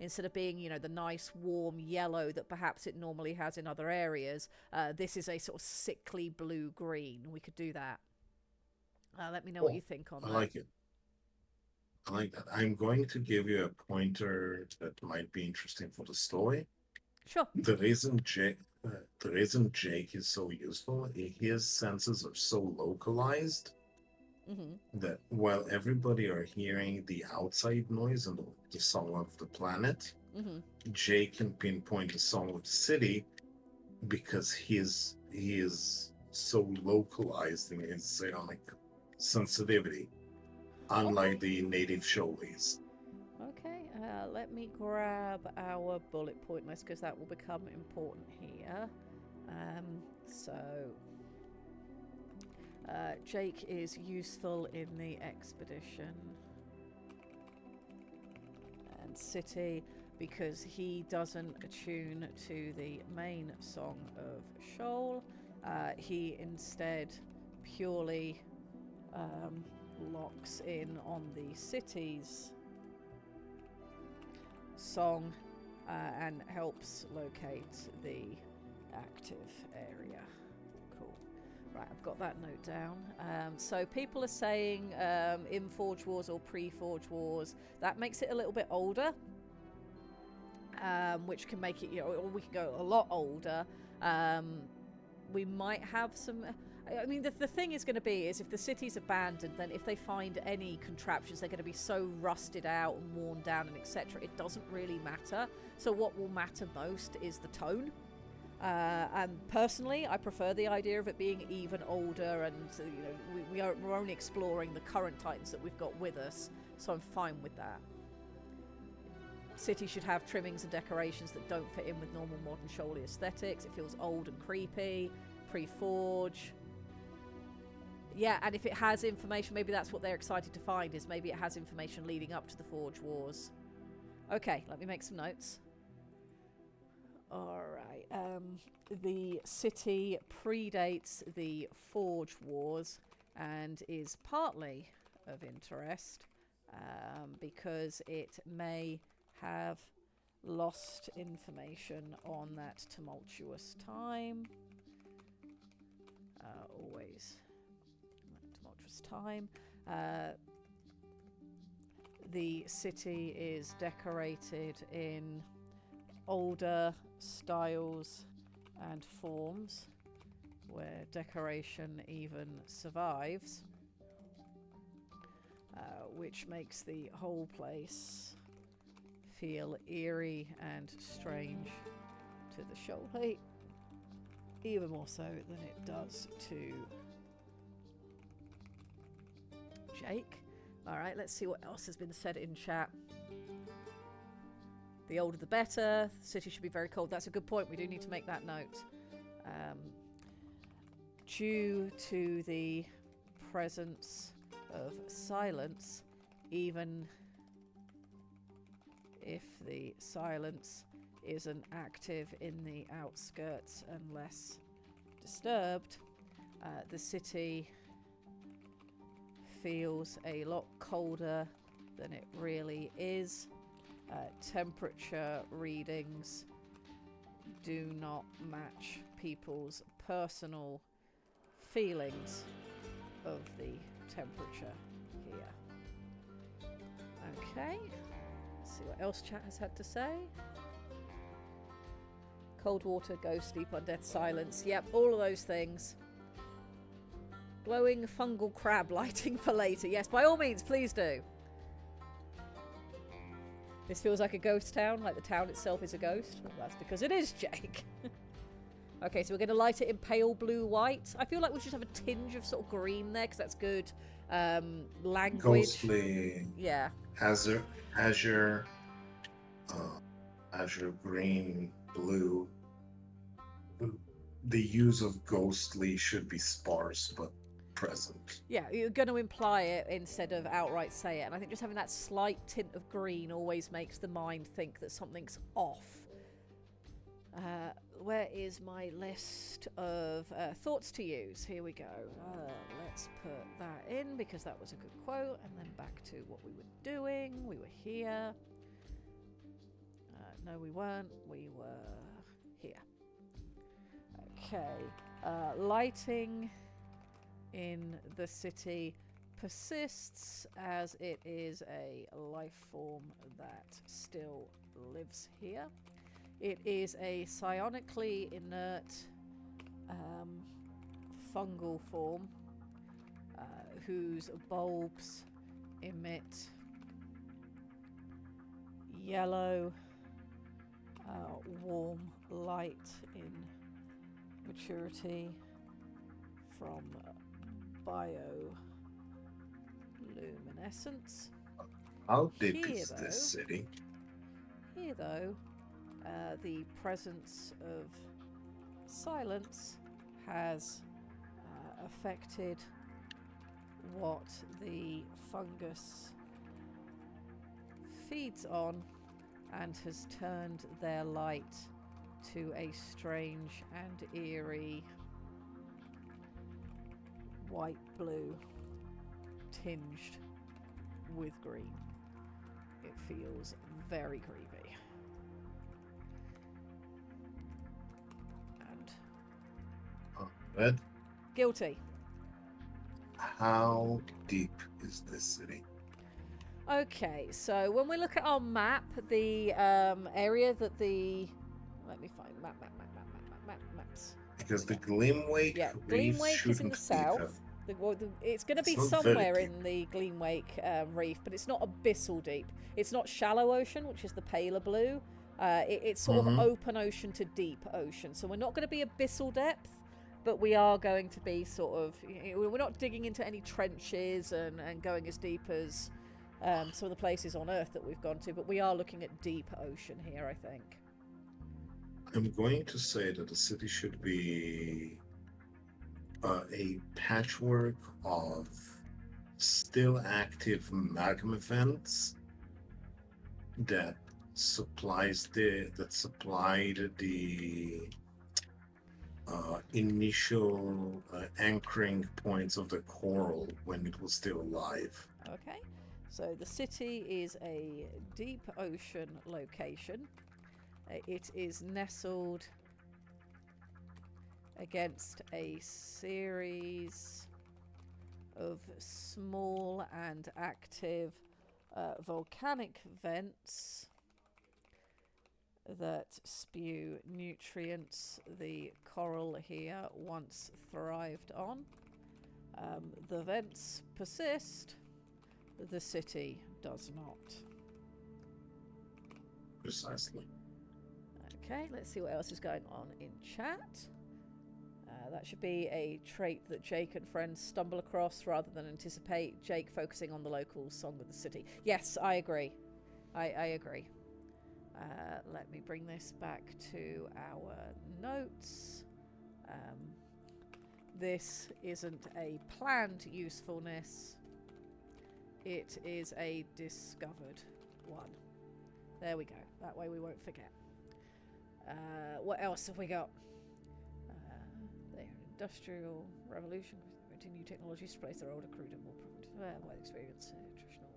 Instead of being, you know, the nice warm yellow that perhaps it normally has in other areas, this is a sort of sickly blue-green. We could do that. Let me know what you think on that. I like it. I like that. I'm going to give you a pointer that might be interesting for the story. Sure. The reason Jake is so useful, his senses are so localized that while everybody are hearing the outside noise and the song of the planet, Jake can pinpoint the song of the city because he is so localized in his psionic sensitivity, unlike the native Shoalies. Okay, let me grab our bullet point list because that will become important here. Jake is useful in the expedition and city because he doesn't attune to the main song of Shoal. He instead purely locks in on the city's song and helps locate the active area. Cool. Right, I've got that note down. So people are saying in Forge Wars or pre-Forge Wars, that makes it a little bit older, which can make it, or we can go a lot older. We might have some... I mean, the thing is going to be is if the city's abandoned, then if they find any contraptions, they're going to be so rusted out and worn down and etc. It doesn't really matter. So what will matter most is the tone. And personally, I prefer the idea of it being even older, and we're only exploring the current Titans that we've got with us, so I'm fine with that. City should have trimmings and decorations that don't fit in with normal modern Shoaly aesthetics. It feels old and creepy, pre-Forge. Yeah, and if it has information, maybe that's what they're excited to find, is maybe it has information leading up to the Forge Wars. Okay, let me make some notes. Alright, the city predates the Forge Wars and is partly of interest because it may have lost information on that tumultuous time. Always tumultuous time. The city is decorated in older styles and forms, where decoration even survives, which makes the whole place feel eerie and strange to the Shoaly, even more so than it does to Jake. Alright, let's see what else has been said in chat. The older the better. The city should be very cold. That's a good point. We do need to make that note. Due to the presence of silence, even if the silence isn't active in the outskirts and less disturbed, the city feels a lot colder than it really is. Temperature readings do not match people's personal feelings of the temperature here. Okay, let's see what else chat has had to say. Cold water, ghost, deep undeath, silence. Yep, all of those things. Glowing fungal crab lighting for later. Yes, by all means, please do. This feels like a ghost town, like the town itself is a ghost. Well, that's because it is, Jake. Okay, so we're going to light it in pale blue-white. I feel like we should have a tinge of sort of green there, because that's good language. Ghostly. Yeah. Azure, green, blue. The use of ghostly should be sparse, but present. Yeah, you're going to imply it instead of outright say it. And I think just having that slight tint of green always makes the mind think that something's off. Where is my list of thoughts to use? Here we go. Let's put that in because that was a good quote. And then back to what we were doing. We were here. No, we weren't. We were here. Okay. Lighting in the city persists as it is a life form that still lives here. It is a psionically inert fungal form whose bulbs emit yellow warm light in maturity from bioluminescence. How big is this city? Here, though, the presence of silence has affected what the fungus feeds on and has turned their light to a strange and eerie white-blue tinged with green. It feels very creepy. And Red, guilty. how deep is this city? Okay, so when we look at our map, the area that the... Let me find maps. Because the Gleamwake Yeah, Reef Gleamwake is in the shouldn't be that. south. It's going to be It's not somewhere very in the Gleamwake Reef, but it's not abyssal deep. It's not shallow ocean, which is the paler blue. It's sort of open ocean to deep ocean. So we're not going to be abyssal depth, but we are going to be sort of... We're not digging into any trenches and going as deep as some of the places on Earth that we've gone to, but we are looking at deep ocean here, I think. I'm going to say that the city should be a patchwork of still active magma vents that supplied the initial anchoring points of the coral when it was still alive. Okay, so the city is a deep ocean location. It is nestled against a series of small and active volcanic vents that spew nutrients the coral here once thrived on. The vents persist, the city does not. Precisely. Okay, let's see what else is going on in chat. That should be a trait that Jake and friends stumble across rather than anticipate. Jake focusing on the local song of the city. Yes, I agree. I agree. Let me bring this back to our notes. This isn't a planned usefulness. It is a discovered one. There we go. That way we won't forget. What else have we got? The industrial revolution, new technologies to replace their older, crude and more primitive, wide experience, traditional,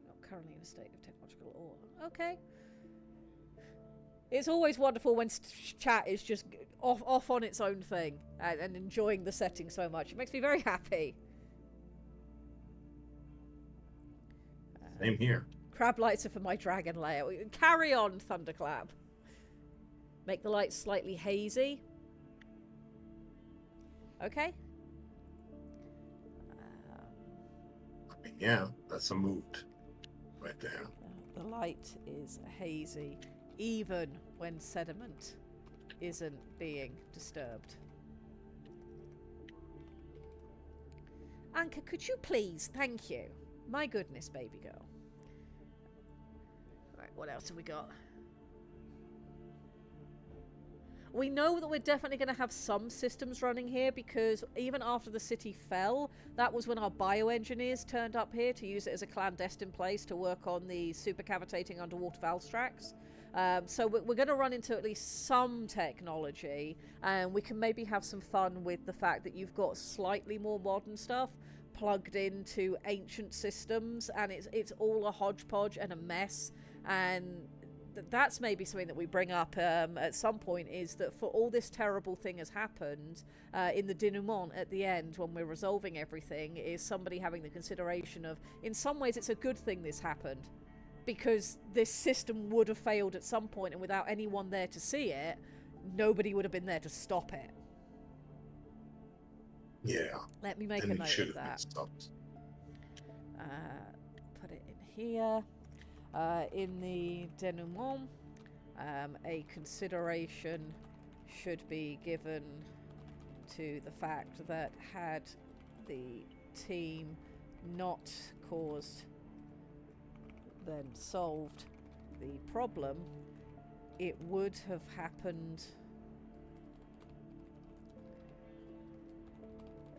not currently in a state of technological awe. Okay. It's always wonderful when chat is just off on its own thing and enjoying the setting so much. It makes me very happy. Same here. Crab lights are for my dragon lair. Carry on, Thunderclap. Make the lights slightly hazy. Okay. Yeah, that's a mood right there. The light is hazy, even when sediment isn't being disturbed. Anka, could you please? Thank you. My goodness, baby girl. Right, what else have we got? We know that we're definitely going to have some systems running here because even after the city fell, that was when our bioengineers turned up here to use it as a clandestine place to work on the supercavitating underwater valstrax. So we're going to run into at least some technology, and we can maybe have some fun with the fact that you've got slightly more modern stuff plugged into ancient systems, and it's all a hodgepodge and a mess. And that's maybe something that we bring up at some point, is that for all this terrible thing has happened in the denouement at the end when we're resolving everything, is somebody having the consideration of, in some ways it's a good thing this happened, because this system would have failed at some point, and without anyone there to see it, nobody would have been there to stop it. Yeah. Let me make a note of that. Put it in here. In the denouement, a consideration should be given to the fact that had the team not caused, then solved the problem, it would have happened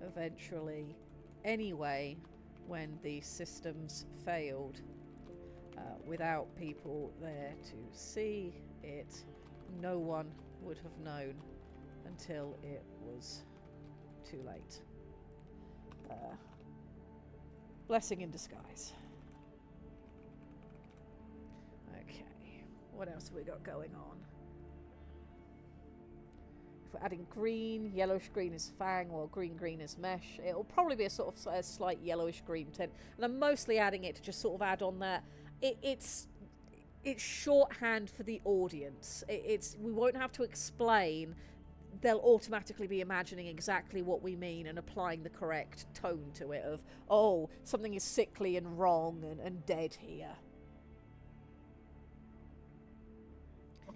eventually anyway, when the systems failed, without people there to see it, no one would have known until it was too late. Blessing in disguise. Okay, what else have we got going on? If we're adding green, yellowish green is Fang, or green is Mesh, it'll probably be a sort of a slight yellowish green tint. And I'm mostly adding it to just sort of add on that. It's shorthand for the audience. We won't have to explain. They'll automatically be imagining exactly what we mean and applying the correct tone to it of, oh, something is sickly and wrong and dead here.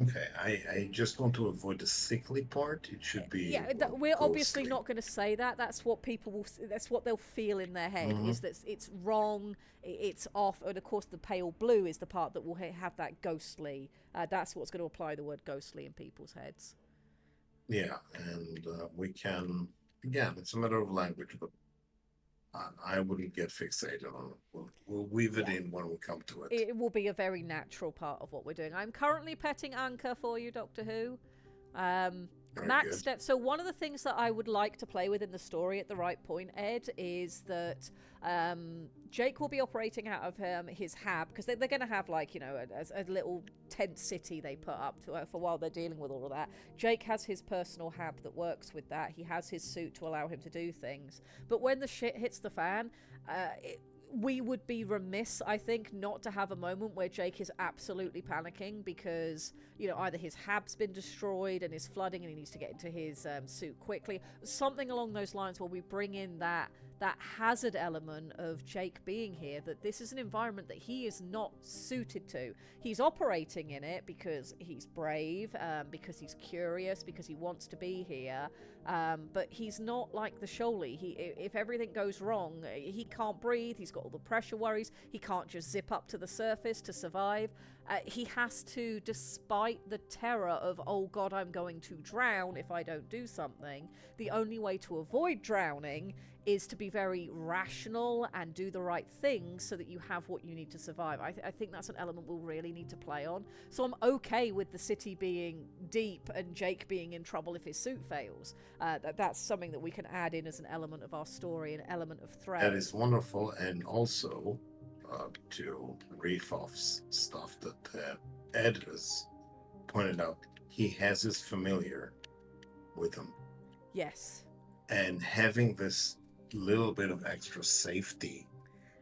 Okay, I just want to avoid the sickly part. It should be. Yeah, we're obviously not going to say that. That's what people will. That's what they'll feel in their head. Is that it's wrong, it's off, and of course the pale blue is the part that will have that ghostly. That's what's going to apply the word ghostly in people's heads. Yeah, and we can. Again, it's a matter of language, but I wouldn't get fixated on it. We'll weave it in when we come to it. It will be a very natural part of what we're doing. I'm currently petting Anka for you, Doctor Who. Max step. So one of the things that I would like to play with in the story at the right point, Ed, is that Jake will be operating out of his hab, because they're going to have, like, you know, a little tent city they put up for while they're dealing with all of that. Jake has his personal hab that works with that. He has his suit to allow him to do things. But when the shit hits the fan, we would be remiss, I think, not to have a moment where Jake is absolutely panicking because, you know, either his hab's been destroyed and is flooding and he needs to get into his suit quickly. Something along those lines where we bring in that hazard element of Jake being here, that this is an environment that he is not suited to. He's operating in it because he's brave, because he's curious, because he wants to be here, but he's not like the Sholey. If everything goes wrong, he can't breathe, he's got all the pressure worries, he can't just zip up to the surface to survive. He has to, despite the terror of, oh god, I'm going to drown if I don't do something, the only way to avoid drowning is to be very rational and do the right things so that you have what you need to survive. I think that's an element we'll really need to play on. So I'm okay with the city being deep and Jake being in trouble if his suit fails. That's something that we can add in as an element of our story, an element of threat. That is wonderful, and also to reef off stuff that Ed has pointed out, he has his familiar with him. Yes. And having this little bit of extra safety,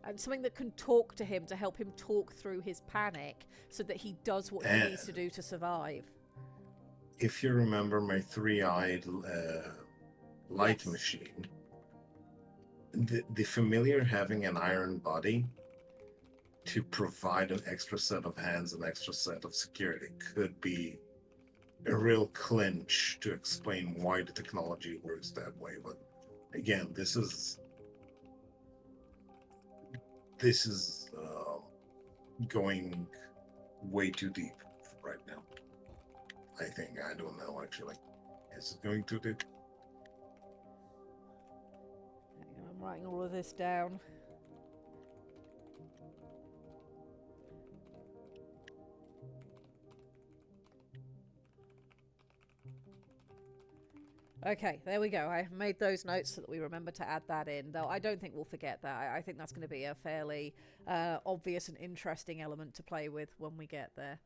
and something that can talk to him to help him talk through his panic so that he does what he needs to do to survive. If you remember my three-eyed light machine, the familiar having an iron body to provide an extra set of hands, an extra set of security, could be a real clinch to explain why the technology works that way. But again, this is going way too deep right now. I think, I don't know, actually. Is it going too deep? I'm writing all of this down. Okay, there we go. I made those notes so that we remember to add that in, though I don't think we'll forget that. I think that's going to be a fairly obvious and interesting element to play with when we get there.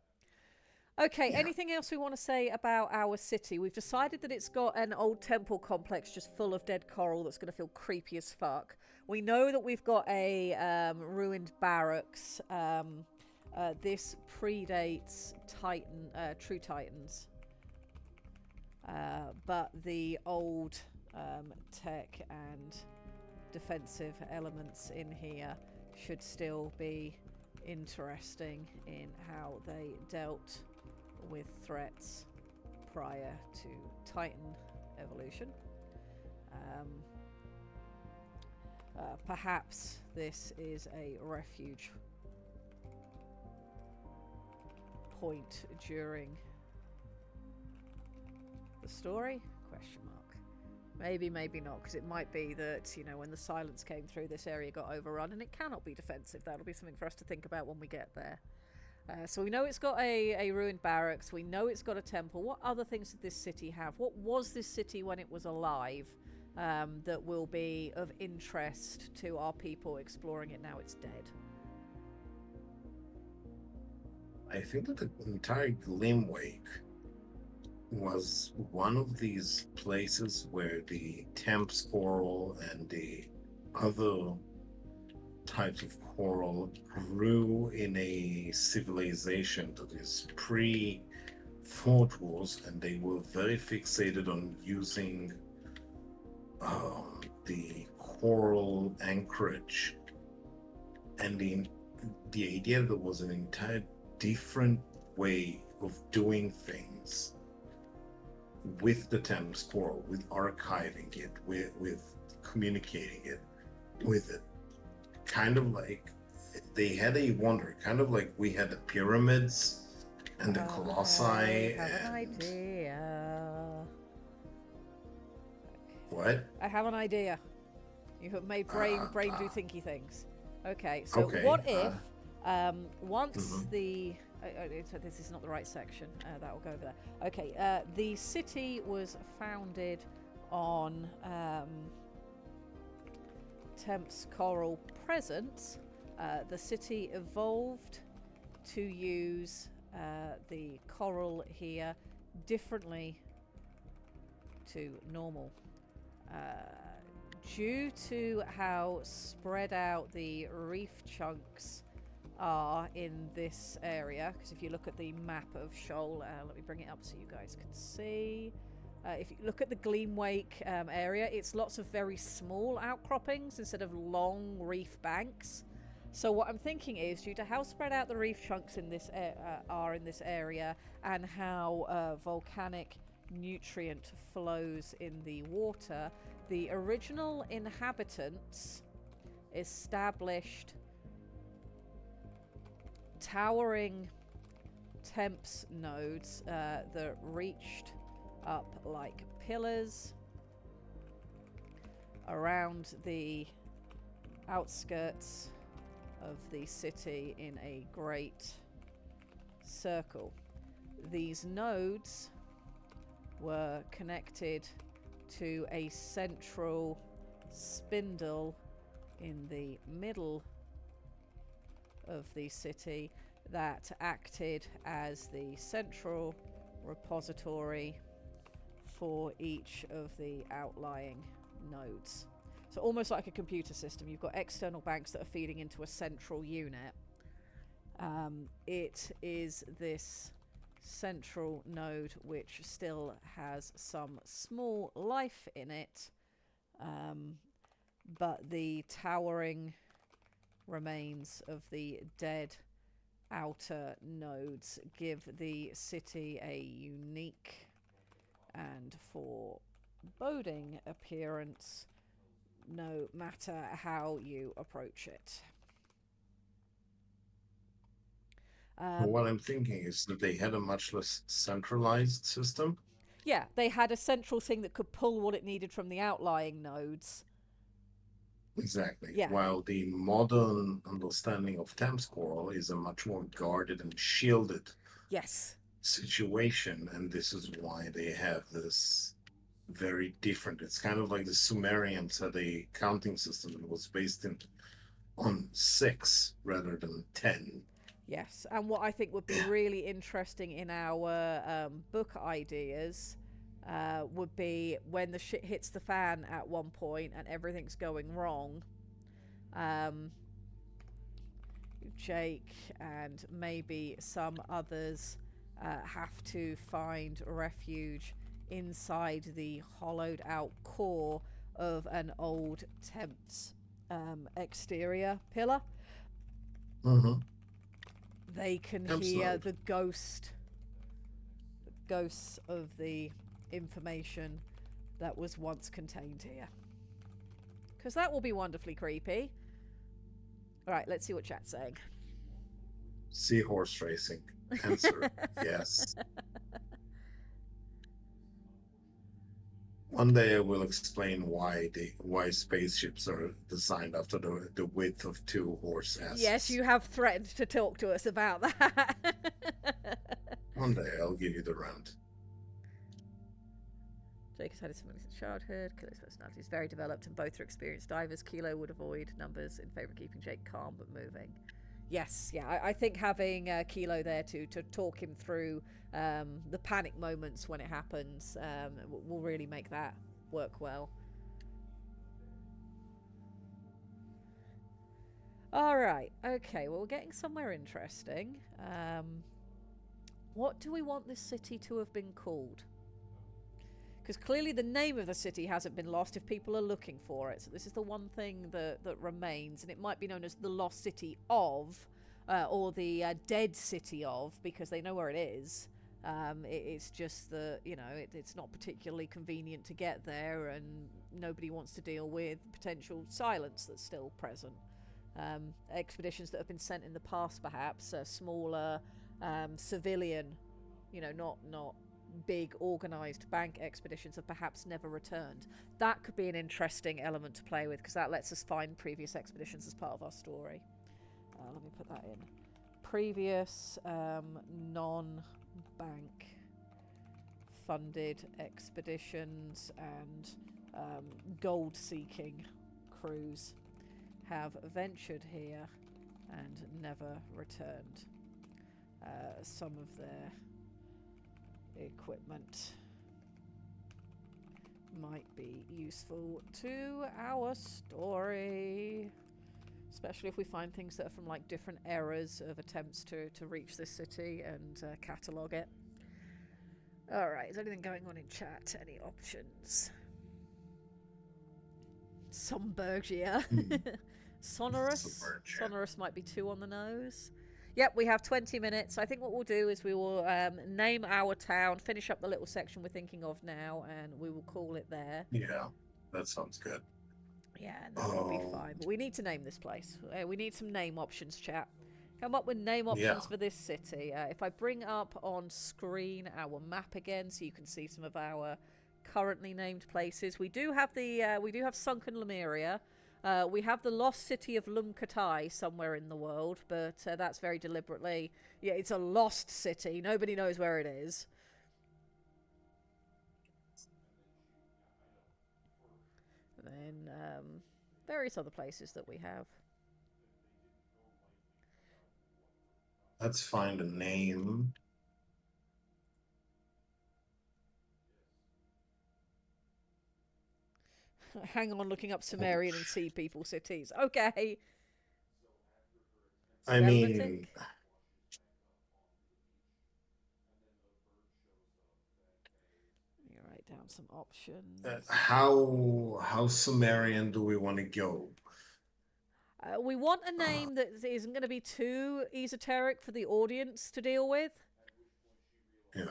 Okay, anything else we want to say about our city? We've decided that it's got an old temple complex just full of dead coral that's going to feel creepy as fuck. We know that we've got a ruined barracks. This predates True Titans. But the old tech and defensive elements in here should still be interesting in how they dealt with threats prior to Titan evolution. Perhaps this is a refuge point during the story? Question mark. Maybe, maybe not, because it might be that, when the silence came through, this area got overrun and it cannot be defensive. That'll be something for us to think about when we get there. So we know it's got a ruined barracks. We know it's got a temple. What other things did this city have? What was this city when it was alive that will be of interest to our people exploring it now it's dead? I think that the entire Glimwake was one of these places where the Thames coral and the other types of coral grew in a civilization that is pre-Fort Wars, and they were very fixated on using the coral anchorage, and the idea that there was an entire different way of doing things with the Thames coral, with archiving it, with communicating it with it. Kind of like they had a wonder, kind of like we had the pyramids and the colossi. I have an idea. What? I have an idea. You have made brain do thinky things. Okay, so Okay, what if once mhm. the this is not the right section. That will go over there. Okay, the city was founded on Thames coral presence. The city evolved to use the coral here differently to normal. Due to how spread out the reef chunks are in this area, because if you look at the map of Shoal, let me bring it up so you guys can see. If you look at the Gleamwake area, it's lots of very small outcroppings instead of long reef banks. So what I'm thinking is, due to how spread out the reef chunks in this are in this area, and how volcanic nutrient flows in the water, the original inhabitants established towering Temps nodes that reached up like pillars around the outskirts of the city in a great circle. These nodes were connected to a central spindle in the middle of the city that acted as the central repository for each of the outlying nodes. So almost like a computer system, you've got external banks that are feeding into a central unit. It is this central node which still has some small life in it, but the towering remains of the dead outer nodes give the city a unique and foreboding appearance, no matter how you approach it. What I'm thinking is that they had a much less centralized system. Yeah, they had a central thing that could pull what it needed from the outlying nodes. Exactly. Yeah. While the modern understanding of Thames coral is a much more guarded and shielded Yes. situation, and this is why they have this very different. It's kind of like the Sumerians had a counting system that was based on 6 rather than 10. Yes, and what I think would be really interesting in our book ideas would be when the shit hits the fan at one point and everything's going wrong. Jake and maybe some others have to find refuge inside the hollowed out core of an old Temps exterior pillar. Mm-hmm. They can hear the ghosts of the information that was once contained here. Because that will be wonderfully creepy. Alright, let's see what chat's saying. Seahorse racing. Answer, yes. One day I will explain why spaceships are designed after the width of two horse Yes, asses. you have threatened to talk to us about that. One day I'll give you the rant. Jake has had his similar childhood. Kilo's personality is very developed, and both are experienced divers. Kilo would avoid numbers in favour of keeping Jake calm but moving. Yes, yeah, I think having Kilo there to talk him through the panic moments when it happens will really make that work well. All right, okay, well, we're getting somewhere interesting. What do we want this city to have been called? Because clearly the name of the city hasn't been lost if people are looking for it. So this is the one thing that remains, and it might be known as the Lost City of, or the Dead City of, because they know where it is. It's just that, you know, it's not particularly convenient to get there, and nobody wants to deal with potential silence that's still present. Expeditions that have been sent in the past, perhaps, smaller, civilian, you know, not big organised bank expeditions, have perhaps never returned. That could be an interesting element to play with, because that lets us find previous expeditions as part of our story. Let me put that in. Previous non-bank funded expeditions and gold-seeking crews have ventured here and never returned. Some of their equipment might be useful to our story, especially if we find things that are from like different eras of attempts to reach this city and catalogue it. Alright, is anything going on in chat? Any options? Sombergia. Sonorous. Sonorous might be 2 on the nose. Yep, we have 20 minutes. I think what we'll do is we will name our town, finish up the little section we're thinking of now, and we will call it there. Yeah, that sounds good. Yeah, and then we'll be fine. But we need to name this place. We need some name options, chat. Come up with name options for this city. If I bring up on screen our map again, so you can see some of our currently named places. We do have sunken Lemuria. We have the lost city of Lumkatai somewhere in the world, but that's very deliberately. Yeah, it's a lost city. Nobody knows where it is. And then various other places that we have. Let's find a name. Hang on, looking up Sumerian and Sea People cities. Okay. I mean, Let me write down some options. how Sumerian do we want to go? We want a name that isn't going to be too esoteric for the audience to deal with. Yeah.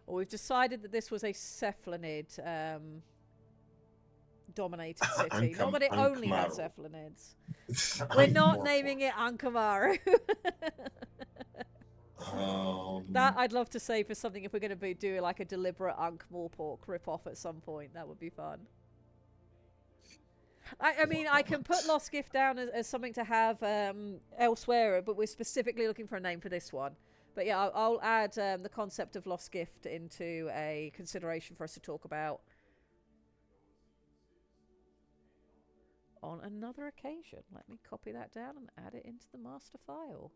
Well, we've decided that this was a Cephalonid dominated city. Not that it only had Cephalonids. We're not naming it Ankamaru. That I'd love to say for something if we're going to do like a deliberate Ankh-Morpork rip-off at some point. That would be fun. I mean, I can put Lost Gift down as something to have elsewhere, but we're specifically looking for a name for this one. But yeah, I'll add the concept of Lost Gift into a consideration for us to talk about on another occasion. Let me copy that down and add it into the master file.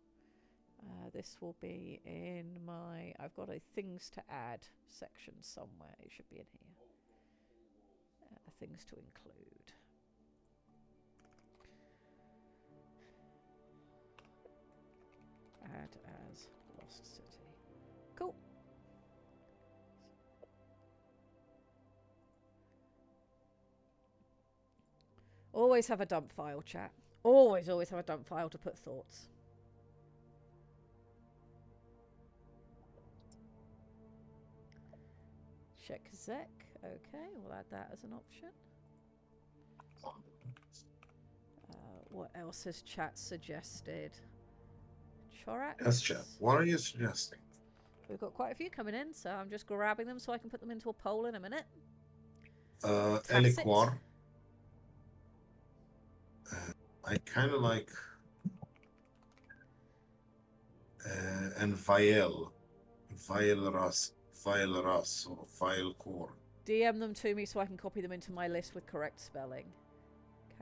This will be in my... I've got a things to add section somewhere. It should be in here. Things to include. Add as Lost City. Cool. Always have a dump file, chat. Always have a dump file to put thoughts. Check Zek. Okay, we'll add that as an option. What else has chat suggested? Chorak? Yes, chat. What are you suggesting? We've got quite a few coming in, so I'm just grabbing them so I can put them into a poll in a minute. Eliquar. I kind of like... and Viel. Vielras, or Vielcor. DM them to me so I can copy them into my list with correct spelling.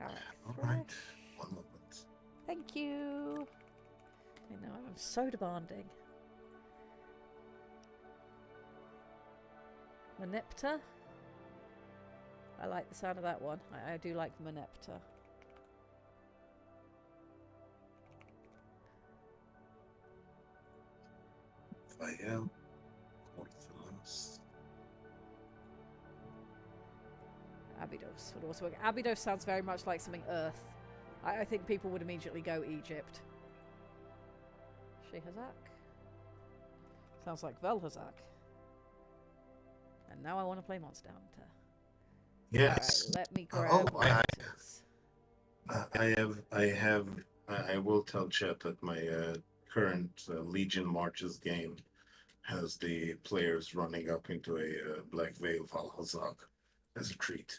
Alright, one moment. Thank you. I know, I'm so demanding. Manepta. I like the sound of that one. I do like Manepta. Viel. Ortholos. Abydos would also work. Abydos sounds very much like something Earth. I think people would immediately go Egypt. Shehazak. Sounds like Velhazak. And now I want to play Monster Hunter. Yes. Right, let me grab I will tell chat that my current Legion Marches game has the players running up into a Black Veil Valhazak as a treat.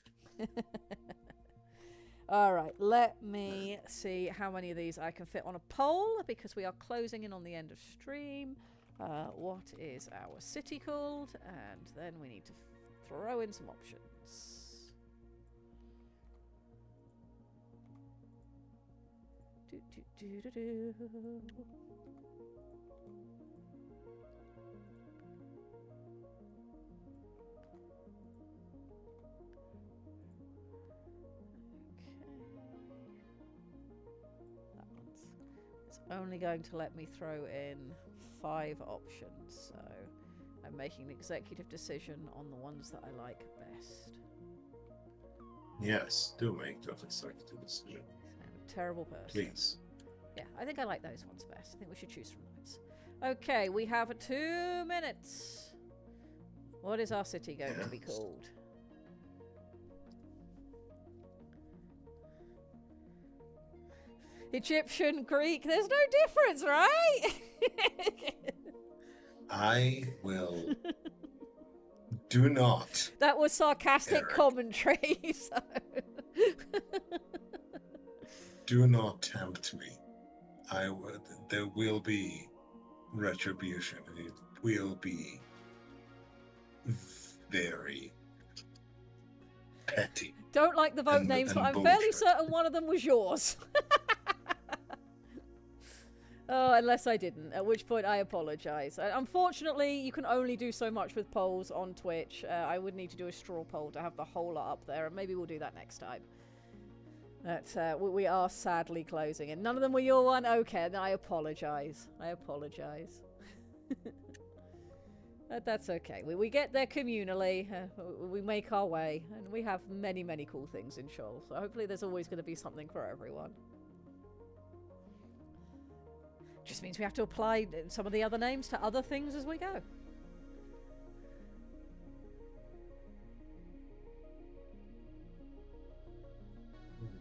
Alright, let me see how many of these I can fit on a poll, because we are closing in on the end of stream. What is our city called? And then we need to throw in some options. Do. It's only going to let me throw in 5 options, so I'm making an executive decision on the ones that I like best. Yes, do make that executive decision. I'm a terrible person. Please. Yeah, I think I like those ones best. I think we should choose from those. Okay, we have 2 minutes. What is our city going to be called? Egyptian, Greek, there's no difference, right? I will. Do not. That was sarcastic Eric. Commentary. So. Do not tempt me. There will be retribution. It will be very petty. Don't like the vote names, but I'm fairly certain one of them was yours. Oh, unless I didn't, at which point I apologise. Unfortunately, you can only do so much with polls on Twitch. I would need to do a straw poll to have the whole lot up there, and maybe we'll do that next time. But we are sadly closing, and none of them were your one? Okay, then I apologise. I apologise. But that's okay. We get there communally, we make our way, and we have many, many cool things in Shoal, so hopefully there's always going to be something for everyone. Just means we have to apply some of the other names to other things as we go.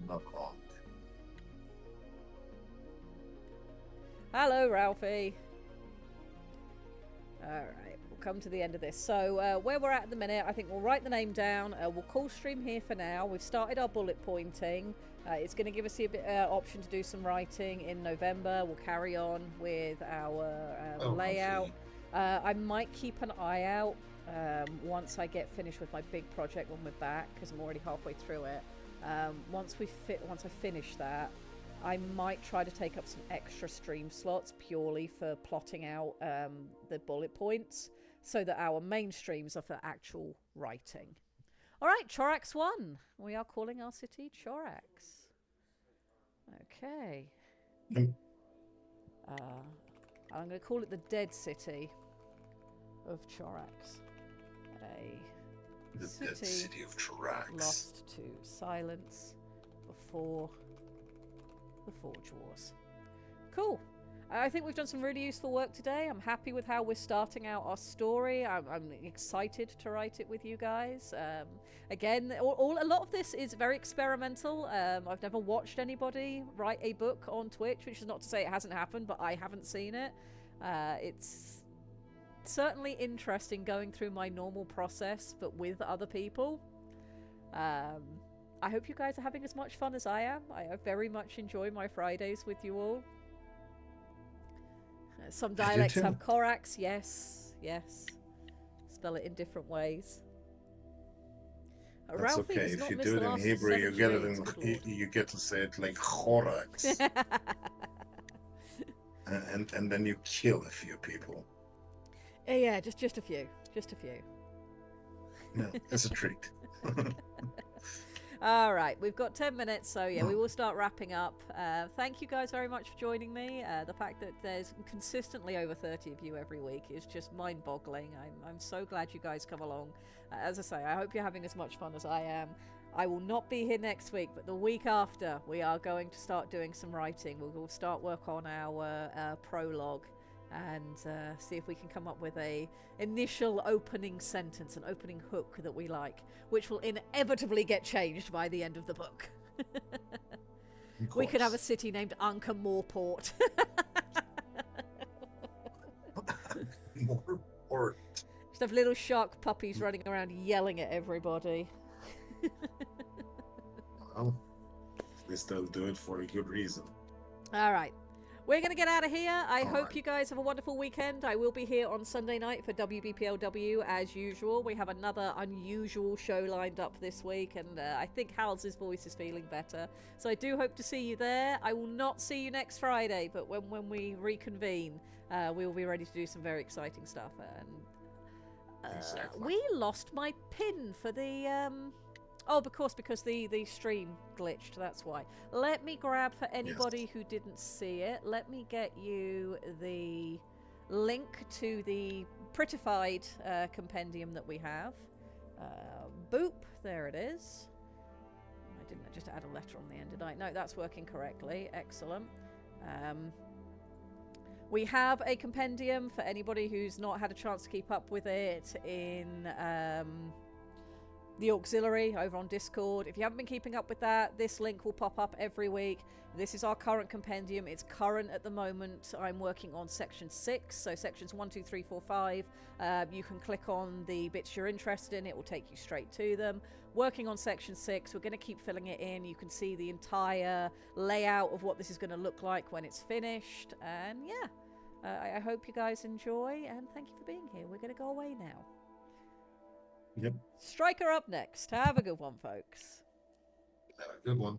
Not long. Hello, Ralphie. Alright, we'll come to the end of this. So, where we're at the minute, I think we'll write the name down. We'll call stream here for now. We've started our bullet pointing. It's going to give us the option to do some writing in November. We'll carry on with our layout. I might keep an eye out once I get finished with my big project when we're back, because I'm already halfway through it. Once I finish that, I might try to take up some extra stream slots purely for plotting out the bullet points, so that our main streams are for actual writing. All right, Chorax 1. We are calling our city Chorax. Okay. I'm going to call it the Dead City of Chorax. The Dead City of Chorax. Lost to silence before the Forge Wars. Cool. I think we've done some really useful work today. I'm happy with how we're starting out our story. I'm excited to write it with you guys. Again, a lot of this is very experimental. I've never watched anybody write a book on Twitch, which is not to say it hasn't happened, but I haven't seen it. It's certainly interesting going through my normal process, but with other people. I hope you guys are having as much fun as I am. I very much enjoy my Fridays with you all. Some dialects have Korax, yes, yes. Spell it in different ways. That's Ralphie okay. does If not you miss do the it in last Hebrew, you get it 78, good lord. you get to say it like Horax, and then you kill a few people. Yeah, just a few, just a few. No, it's a treat. All right, we've got 10 minutes, so yeah, we will start wrapping up. Thank you guys very much for joining me. The fact that there's consistently over 30 of you every week is just mind-boggling. I'm so glad you guys come along. As I say, I hope you're having as much fun as I am. I will not be here next week, but the week after, we are going to start doing some writing. We'll start work on our prologue and see if we can come up with a initial opening sentence, an opening hook that we like, which will inevitably get changed by the end of the book. We could have a city named Anka Moorport. Moorport. Just have little shark puppies running around yelling at everybody. Well, they still do it for a good reason. All right. We're going to get out of here. I hope you guys have a wonderful weekend. I will be here on Sunday night for WBPLW as usual. We have another unusual show lined up this week, and I think Hal's voice is feeling better. So I do hope to see you there. I will not see you next Friday, but when we reconvene, we will be ready to do some very exciting stuff. And Exactly. we lost my pin for the... Oh, because the stream glitched, that's why. Let me grab, for anybody who didn't see it, let me get you the link to the prettified compendium that we have. Boop, there it is. I didn't just add a letter on the end, did I? No, that's working correctly. Excellent. We have a compendium for anybody who's not had a chance to keep up with it in... the auxiliary over on Discord. If you haven't been keeping up with that, this link will pop up every week. This is our current compendium. It's current at the moment. I'm working on section 6, so sections 1, 2, 3, 4, 5. You can click on the bits you're interested in. It will take you straight to them. Working on section 6, we're going to keep filling it in. You can see the entire layout of what this is going to look like when it's finished. And yeah, I hope you guys enjoy, and thank you for being here. We're going to go away now. Yep. Striker up next. Have a good one, folks. Have a good one.